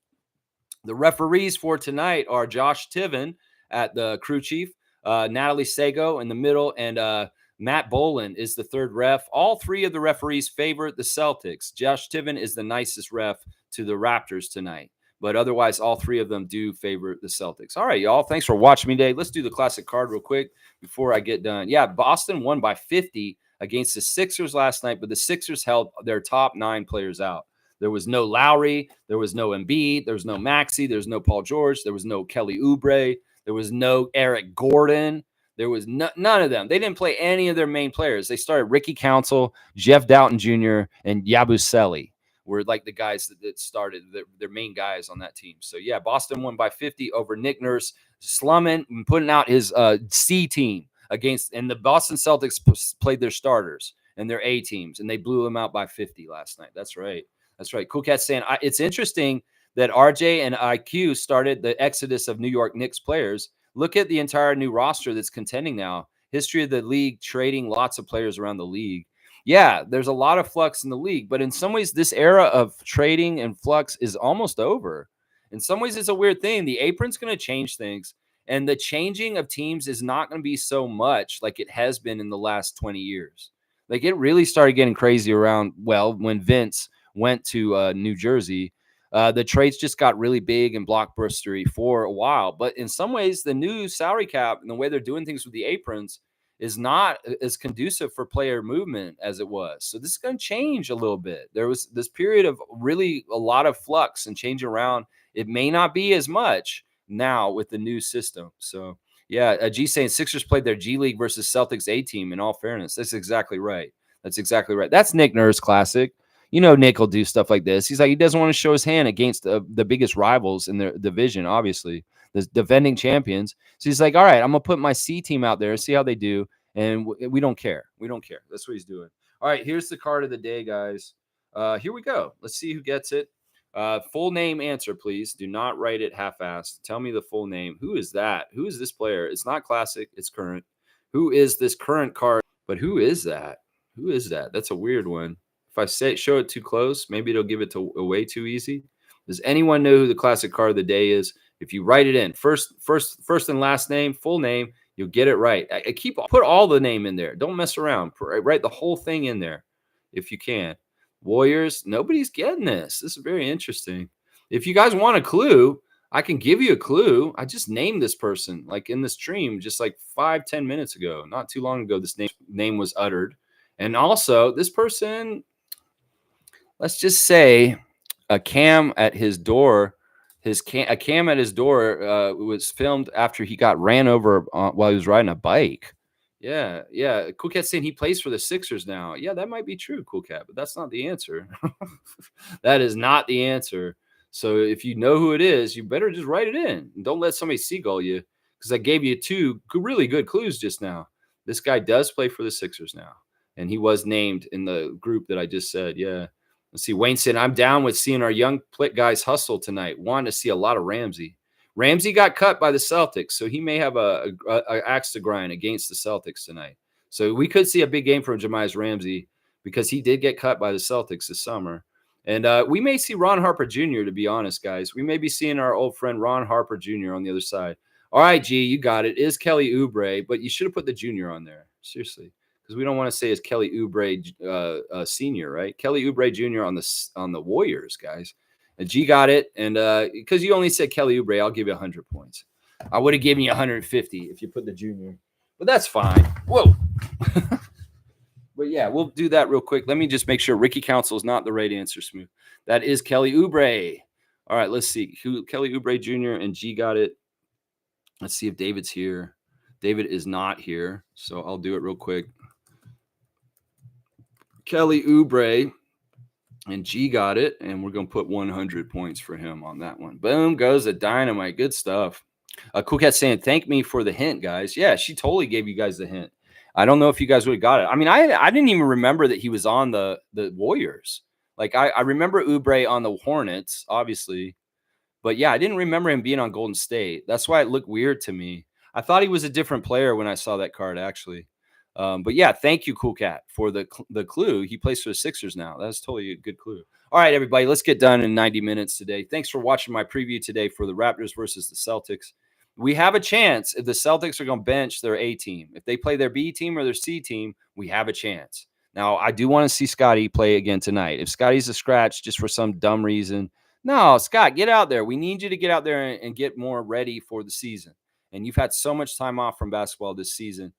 The referees for tonight are Josh Tiven at the crew chief, Natalie Sago in the middle, and Matt Boland is the third ref. All three of the referees favor the Celtics. Josh Tiven is the nicest ref to the Raptors tonight. But otherwise, all three of them do favor the Celtics. All right, y'all. Thanks for watching me today. Let's do the classic card real quick before I get done. Yeah, Boston won by 50 against the Sixers last night, but the Sixers held their top 9 players out. There was no Lowry. There was no Embiid. There was no Maxey. There was no Paul George. There was no Kelly Oubre. There was no Eric Gordon. There was none of them. They didn't play any of their main players. They started Ricky Council, Jeff Doughton Jr., and Yabusele were like the guys that started their main guys on that team. So, yeah, Boston won by 50 over Nick Nurse, slumming and putting out his C team against – and the Boston Celtics played their starters and their A teams, and they blew them out by 50 last night. That's right. That's right. Cool Cat saying it's interesting that RJ and IQ started the exodus of New York Knicks players. Look at the entire new roster that's contending now. History of the league, trading lots of players around the league. Yeah, there's a lot of flux in the league, but in some ways, this era of trading and flux is almost over. In some ways, it's a weird thing. The apron's going to change things, and the changing of teams is not going to be so much like it has been in the last 20 years. Like, it really started getting crazy around, well, when Vince went to New Jersey. The trades just got really big and blockbustery for a while. But in some ways, the new salary cap and the way they're doing things with the aprons is not as conducive for player movement as it was. So this is going to change a little bit. There was this period of really a lot of flux and change around. It may not be as much now with the new system. So, yeah, G saying Sixers played their G League versus Celtics A team, in all fairness. That's exactly right. That's exactly right. That's Nick Nurse classic. You know, Nick will do stuff like this. He's like, he doesn't want to show his hand against the biggest rivals in the division, obviously, the defending champions. So he's like, all right, I'm going to put my C team out there and see how they do. And we don't care. We don't care. That's what he's doing. All right, here's the card of the day, guys. Here we go. Let's see who gets it. Full name answer, please. Do not write it half-assed. Tell me the full name. Who is that? Who is this player? It's not classic. It's current. Who is this current card? But who is that? Who is that? That's a weird one. If I show it too close, maybe it'll give it away too easy. Does anyone know who the classic card of the day is? If you write it in, first and last name, full name, you'll get it right. Put all the name in there. Don't mess around. Write the whole thing in there if you can. Warriors, nobody's getting this. This is very interesting. If you guys want a clue, I can give you a clue. I just named this person like in the stream just like 5-10 minutes ago. Not too long ago, this name was uttered. And also, this person, let's just say a cam at his door. A cam at his door was filmed after he got ran over while he was riding a bike. Yeah. Cool Cat's saying he plays for the Sixers now. Yeah, that might be true, Cool Cat, but that's not the answer. That is not the answer. So if you know who it is, you better just write it in. And don't let somebody seagull you, because I gave you 2 really good clues just now. This guy does play for the Sixers now, and he was named in the group that I just said. Yeah. Let's see. Wayne said, I'm down with seeing our young guys hustle tonight. Wanted to see a lot of Ramsey. Ramsey got cut by the Celtics, so he may have a axe to grind against the Celtics tonight. So we could see a big game from Jahmi'us Ramsey because he did get cut by the Celtics this summer. And we may see Ron Harper Jr., to be honest, guys. We may be seeing our old friend Ron Harper Jr. on the other side. All right, G, you got it. It is Kelly Oubre, but you should have put the junior on there. Seriously. Because we don't want to say it's Kelly Oubre Senior, right? Kelly Oubre Jr. on the Warriors, guys. And G got it, and because you only said Kelly Oubre, I'll give you 100 points. I would have given you 150 if you put the junior, but that's fine. Whoa, But yeah, we'll do that real quick. Let me just make sure Ricky Council is not the right answer, Smooth. That is Kelly Oubre. All right, let's see. Kelly Oubre Jr. and G got it. Let's see if David's here. David is not here, so I'll do it real quick. Kelly Oubre and G got it, and we're going to put 100 points for him on that one. Boom goes the dynamite. Good stuff. Cool Cat saying, thank me for the hint, guys. Yeah, she totally gave you guys the hint. I don't know if you guys would have got it. I mean, I didn't even remember that he was on the Warriors. Like, I remember Oubre on the Hornets, obviously. But yeah, I didn't remember him being on Golden State. That's why it looked weird to me. I thought he was a different player when I saw that card, actually. But yeah, thank you, Cool Cat, for the clue. He plays for the Sixers now. That's totally a good clue. All right, everybody, let's get done in 90 minutes today. Thanks for watching my preview today for the Raptors versus the Celtics. We have a chance if the Celtics are going to bench their A team. If they play their B team or their C team, we have a chance. Now, I do want to see Scotty play again tonight. If Scotty's a scratch just for some dumb reason, no, Scott, get out there. We need you to get out there and get more ready for the season. And you've had so much time off from basketball this season,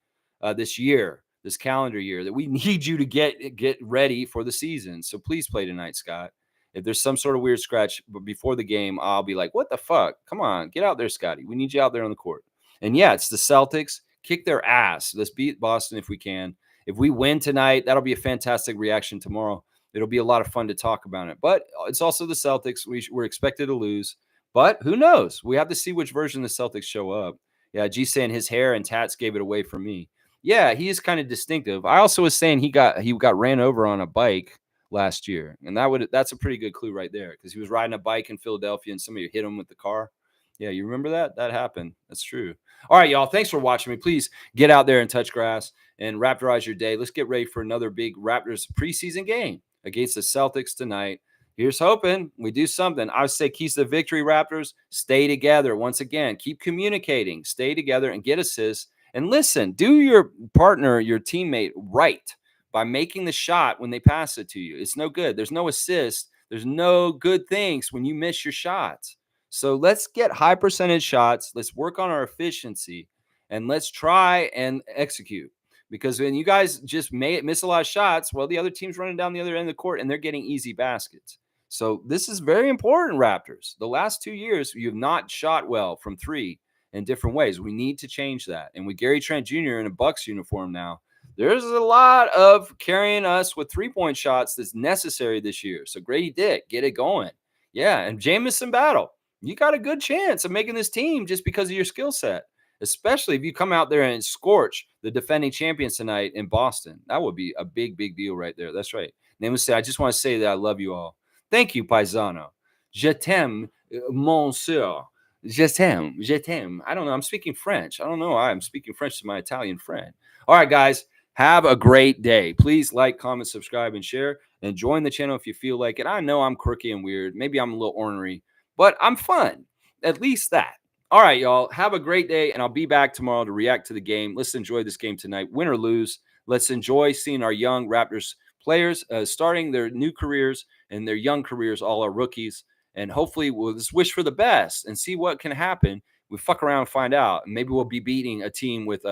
this year, this calendar year, that we need you to get ready for the season. So please play tonight, Scott. If there's some sort of weird scratch before the game, I'll be like, what the fuck? Come on, get out there, Scotty. We need you out there on the court. And yeah, it's the Celtics. Kick their ass. Let's beat Boston if we can. If we win tonight, that'll be a fantastic reaction tomorrow. It'll be a lot of fun to talk about it. But it's also the Celtics. We're expected to lose. But who knows? We have to see which version the Celtics show up. Yeah, G saying his hair and tats gave it away for me. Yeah, he is kind of distinctive. I also was saying he got ran over on a bike last year. And that's a pretty good clue right there, because he was riding a bike in Philadelphia and somebody hit him with the car. Yeah, you remember that? That happened. That's true. All right, y'all. Thanks for watching me. Please get out there and touch grass and Raptorize your day. Let's get ready for another big Raptors preseason game against the Celtics tonight. Here's hoping we do something. I would say keys to victory, Raptors. Stay together. Once again, keep communicating. Stay together and get assists. And listen, do your partner, your teammate right by making the shot when they pass it to you. It's no good. There's no assist. There's no good things when you miss your shots. So let's get high percentage shots. Let's work on our efficiency, and let's try and execute. Because when you guys just miss a lot of shots, well, the other team's running down the other end of the court and they're getting easy baskets. So this is very important, Raptors. The last 2 years, you have not shot well from three in different ways. We need to change that. And with Gary Trent Jr. in a Bucks uniform now, there's a lot of carrying us with three-point shots that's necessary this year. So Grady Dick, get it going. Yeah, and Jamison Battle, you got a good chance of making this team just because of your skill set, especially if you come out there and scorch the defending champions tonight in Boston. That would be a big, big deal right there. That's right. Name would say, I just want to say that I love you all. Thank you, Paisano. Je t'aime, monsieur. Je t'aime. Je t'aime. I don't know. I'm speaking French. I don't know why I'm speaking French to my Italian friend. All right, guys. Have a great day. Please like, comment, subscribe, and share. And join the channel if you feel like it. I know I'm quirky and weird. Maybe I'm a little ornery, but I'm fun. At least that. All right, y'all. Have a great day, and I'll be back tomorrow to react to the game. Let's enjoy this game tonight, win or lose. Let's enjoy seeing our young Raptors players starting their new careers and their young careers, all our rookies. And hopefully we'll just wish for the best and see what can happen. We fuck around and find out. And maybe we'll be beating a team with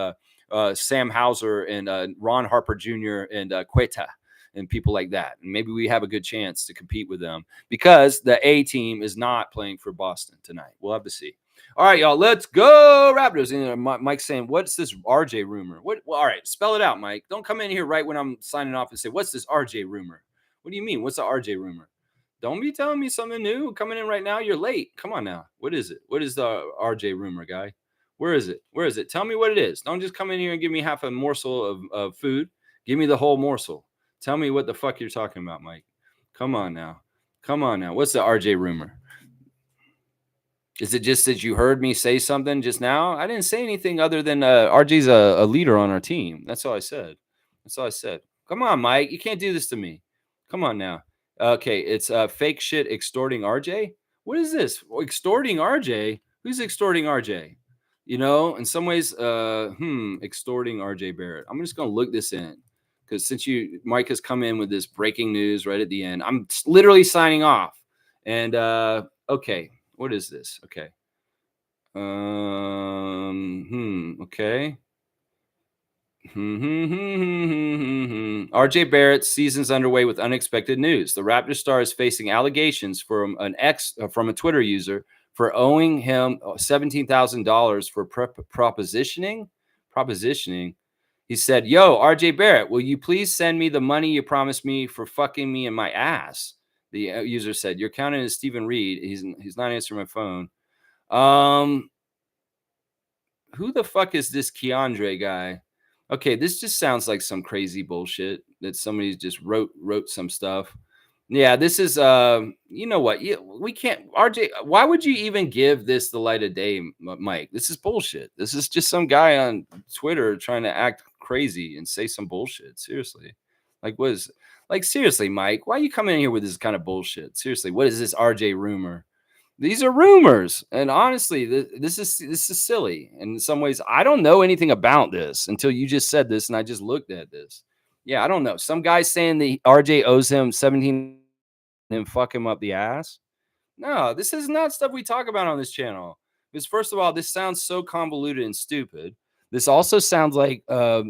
Sam Hauser and Ron Harper Jr. and Queta and people like that. And maybe we have a good chance to compete with them because the A team is not playing for Boston tonight. We'll have to see. All right, y'all, let's go Raptors. And Mike's saying, what's this RJ rumor? Well, all right, spell it out, Mike. Don't come in here right when I'm signing off and say, what's this RJ rumor? What do you mean? What's the RJ rumor? Don't be telling me something new. Coming in right now, you're late. Come on now. What is it? What is the RJ rumor, guy? Where is it? Where is it? Tell me what it is. Don't just come in here and give me half a morsel of food. Give me the whole morsel. Tell me what the fuck you're talking about, Mike. Come on now. Come on now. What's the RJ rumor? Is it just that you heard me say something just now? I didn't say anything other than RJ's a leader on our team. That's all I said. That's all I said. Come on, Mike. You can't do this to me. Come on now. Okay, it's fake shit extorting RJ. What is this? Extorting RJ? Who's extorting RJ? You know, in some ways, extorting RJ Barrett. I'm just going to look this in because since Mike has come in with this breaking news right at the end, I'm literally signing off. And okay. What is this? Okay. Okay. RJ Barrett's season's underway with unexpected news. The Raptors star is facing allegations from from a Twitter user for owing him $17,000 for propositioning. He said, "Yo, RJ Barrett, will you please send me the money you promised me for fucking me in my ass?" The user said, "You're counting as Stephen Reed. He's not answering my phone." Um, who the fuck is this Keandre guy? Okay, this just sounds like some crazy bullshit that somebody just wrote some stuff. Yeah, this is you know what? We can't RJ, why would you even give this the light of day, Mike? This is bullshit. This is just some guy on Twitter trying to act crazy and say some bullshit. Seriously. Like what is like seriously, Mike? Why are you coming in here with this kind of bullshit? Seriously, what is this RJ rumor? These are rumors, and honestly, this is silly. In some ways, I don't know anything about this until you just said this, and I just looked at this. Yeah, I don't know. Some guy saying the RJ owes him 17 and fuck him up the ass. No, this is not stuff we talk about on this channel. Because first of all, this sounds so convoluted and stupid. This also sounds like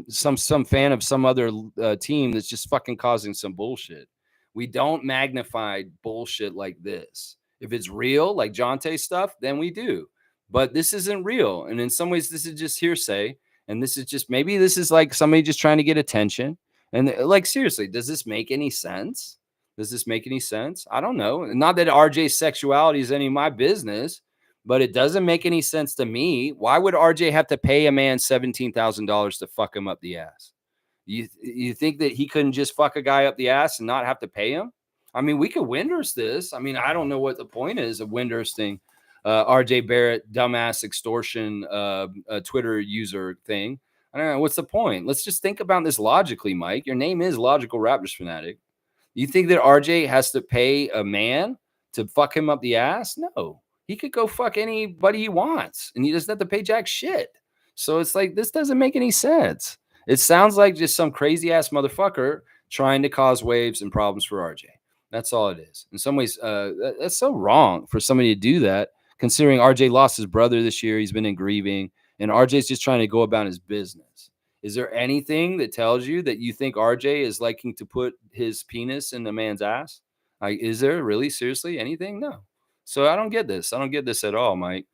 some fan of some other team that's just fucking causing some bullshit. We don't magnify bullshit like this. If it's real, like Jonte stuff, then we do. But this isn't real, and in some ways, this is just hearsay. And this is just maybe this is like somebody just trying to get attention. And like seriously, does this make any sense? Does this make any sense? I don't know. Not that RJ's sexuality is any of my business, but it doesn't make any sense to me. Why would RJ have to pay a man $17,000 to fuck him up the ass? You think that he couldn't just fuck a guy up the ass and not have to pay him? I mean, we could Windhurst this. I mean, I don't know what the point is of Windhursting RJ Barrett dumbass extortion Twitter user thing. I don't know. What's the point? Let's just think about this logically, Mike. Your name is Logical Raptors Fanatic. You think that RJ has to pay a man to fuck him up the ass? No, he could go fuck anybody he wants, and he doesn't have to pay jack shit. So it's like this doesn't make any sense. It sounds like just some crazy ass motherfucker trying to cause waves and problems for RJ. That's all it is. In some ways, that's so wrong for somebody to do that. Considering RJ lost his brother this year, he's been in grieving, and RJ's just trying to go about his business. Is there anything that tells you that you think RJ is liking to put his penis in the man's ass? Like, is there really seriously anything? No. So I don't get this. I don't get this at all, Mike.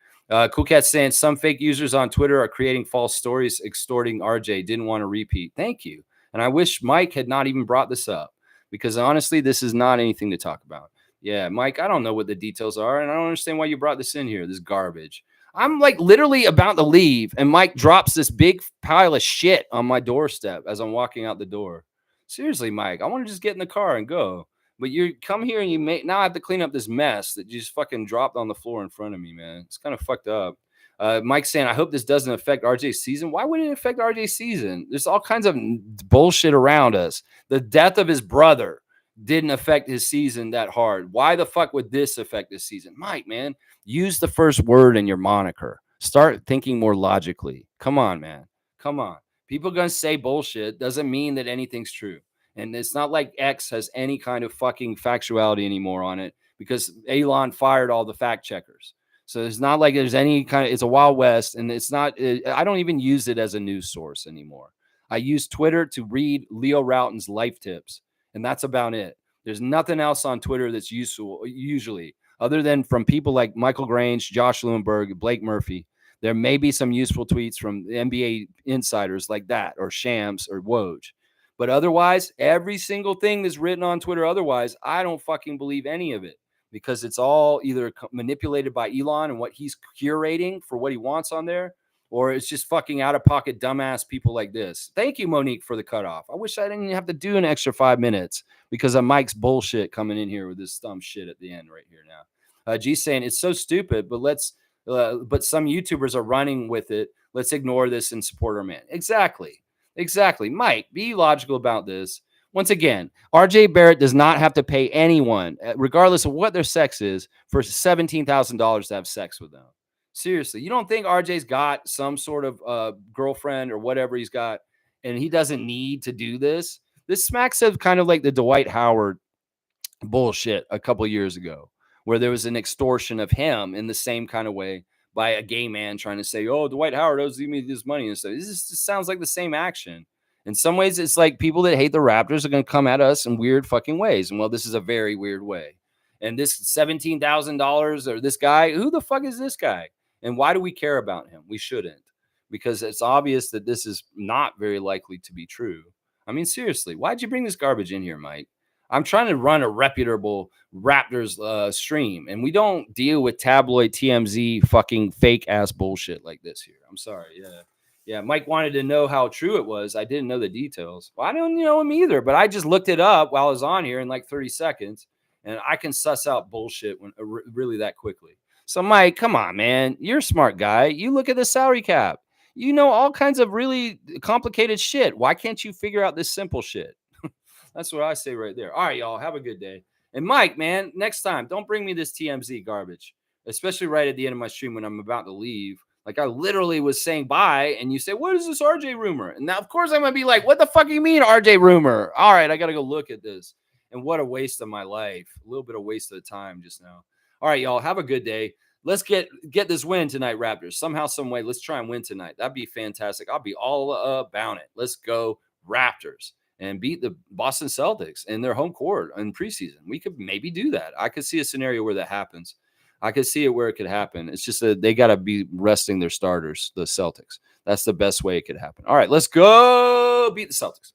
Cool Cat saying some fake users on Twitter are creating false stories extorting RJ. Didn't want to repeat. Thank you. And I wish Mike had not even brought this up because honestly, this is not anything to talk about. Yeah, Mike, I don't know what the details are, and I don't understand why you brought this in here. This garbage. I'm like literally about to leave, and Mike drops this big pile of shit on my doorstep as I'm walking out the door. Seriously, Mike, I want to just get in the car and go. But you come here and you may now have to clean up this mess that you just fucking dropped on the floor in front of me, man. It's kind of fucked up. Mike saying, I hope this doesn't affect RJ's season. Why would it affect RJ's season? There's all kinds of bullshit around us. The death of his brother didn't affect his season that hard. Why the fuck would this affect his season? Mike, man, use the first word in your moniker. Start thinking more logically. Come on, man. Come on. People going to say bullshit doesn't mean that anything's true. And it's not like X has any kind of fucking factuality anymore on it because Elon fired all the fact checkers. So it's not like there's any kind of, it's a Wild West, and it's not, I don't even use it as a news source anymore. I use Twitter to read Leo Routen's life tips, and that's about it. There's nothing else on Twitter that's useful, usually, other than from people like Michael Grange, Josh Lewenberg, Blake Murphy. There may be some useful tweets from NBA insiders like that, or Shams, or Woj. But otherwise, every single thing that's written on Twitter otherwise, I don't fucking believe any of it because it's all either manipulated by Elon and what he's curating for what he wants on there, or it's just fucking out of pocket dumbass people like this. Thank you, Monique, for the cutoff. I wish I didn't have to do an extra 5 minutes because of Mike's bullshit coming in here with this dumb shit at the end right here now. G's saying it's so stupid, but some YouTubers are running with it. Let's ignore this and support our man. Exactly. Mike, be logical about this. Once again, RJ Barrett does not have to pay anyone, regardless of what their sex is, for $17,000 to have sex with them. Seriously, you don't think RJ's got some sort of girlfriend or whatever he's got, and he doesn't need to do this? This smacks of kind of like the Dwight Howard bullshit a couple years ago, where there was an extortion of him in the same kind of way by a gay man trying to say, "Oh, Dwight Howard owes me this money," and so this just sounds like the same action. In some ways, it's like people that hate the Raptors are going to come at us in weird fucking ways. And well, this is a very weird way. And this $17,000 or this guy, who the fuck is this guy? And why do we care about him? We shouldn't, because it's obvious that this is not very likely to be true. I mean, seriously, why'd you bring this garbage in here, Mike? I'm trying to run a reputable Raptors stream, and we don't deal with tabloid TMZ fucking fake ass bullshit like this here. I'm sorry. Yeah. Yeah, Mike wanted to know how true it was. I didn't know the details. Well, I don't know him either, but I just looked it up while I was on here in like 30 seconds, and I can suss out bullshit really that quickly. So, Mike, come on, man. You're a smart guy. You look at the salary cap. You know all kinds of really complicated shit. Why can't you figure out this simple shit? That's what I say right there. All right, y'all. Have a good day. And Mike, man, next time, don't bring me this TMZ garbage, especially right at the end of my stream when I'm about to leave. Like I literally was saying bye, and you say, "What is this RJ rumor?" And now, of course, I'm gonna be like, "What the fuck do you mean RJ rumor?" All right, I gotta go look at this. And what a waste of my life. A little bit of waste of time just now. All right, y'all. Have a good day. Let's get this win tonight, Raptors. Somehow, some way, let's try and win tonight. That'd be fantastic. I'll be all about it. Let's go Raptors and beat the Boston Celtics in their home court in preseason. We could maybe do that. I could see a scenario where that happens. I could see it where it could happen. It's just that they got to be resting their starters, the Celtics. That's the best way it could happen. All right, let's go beat the Celtics.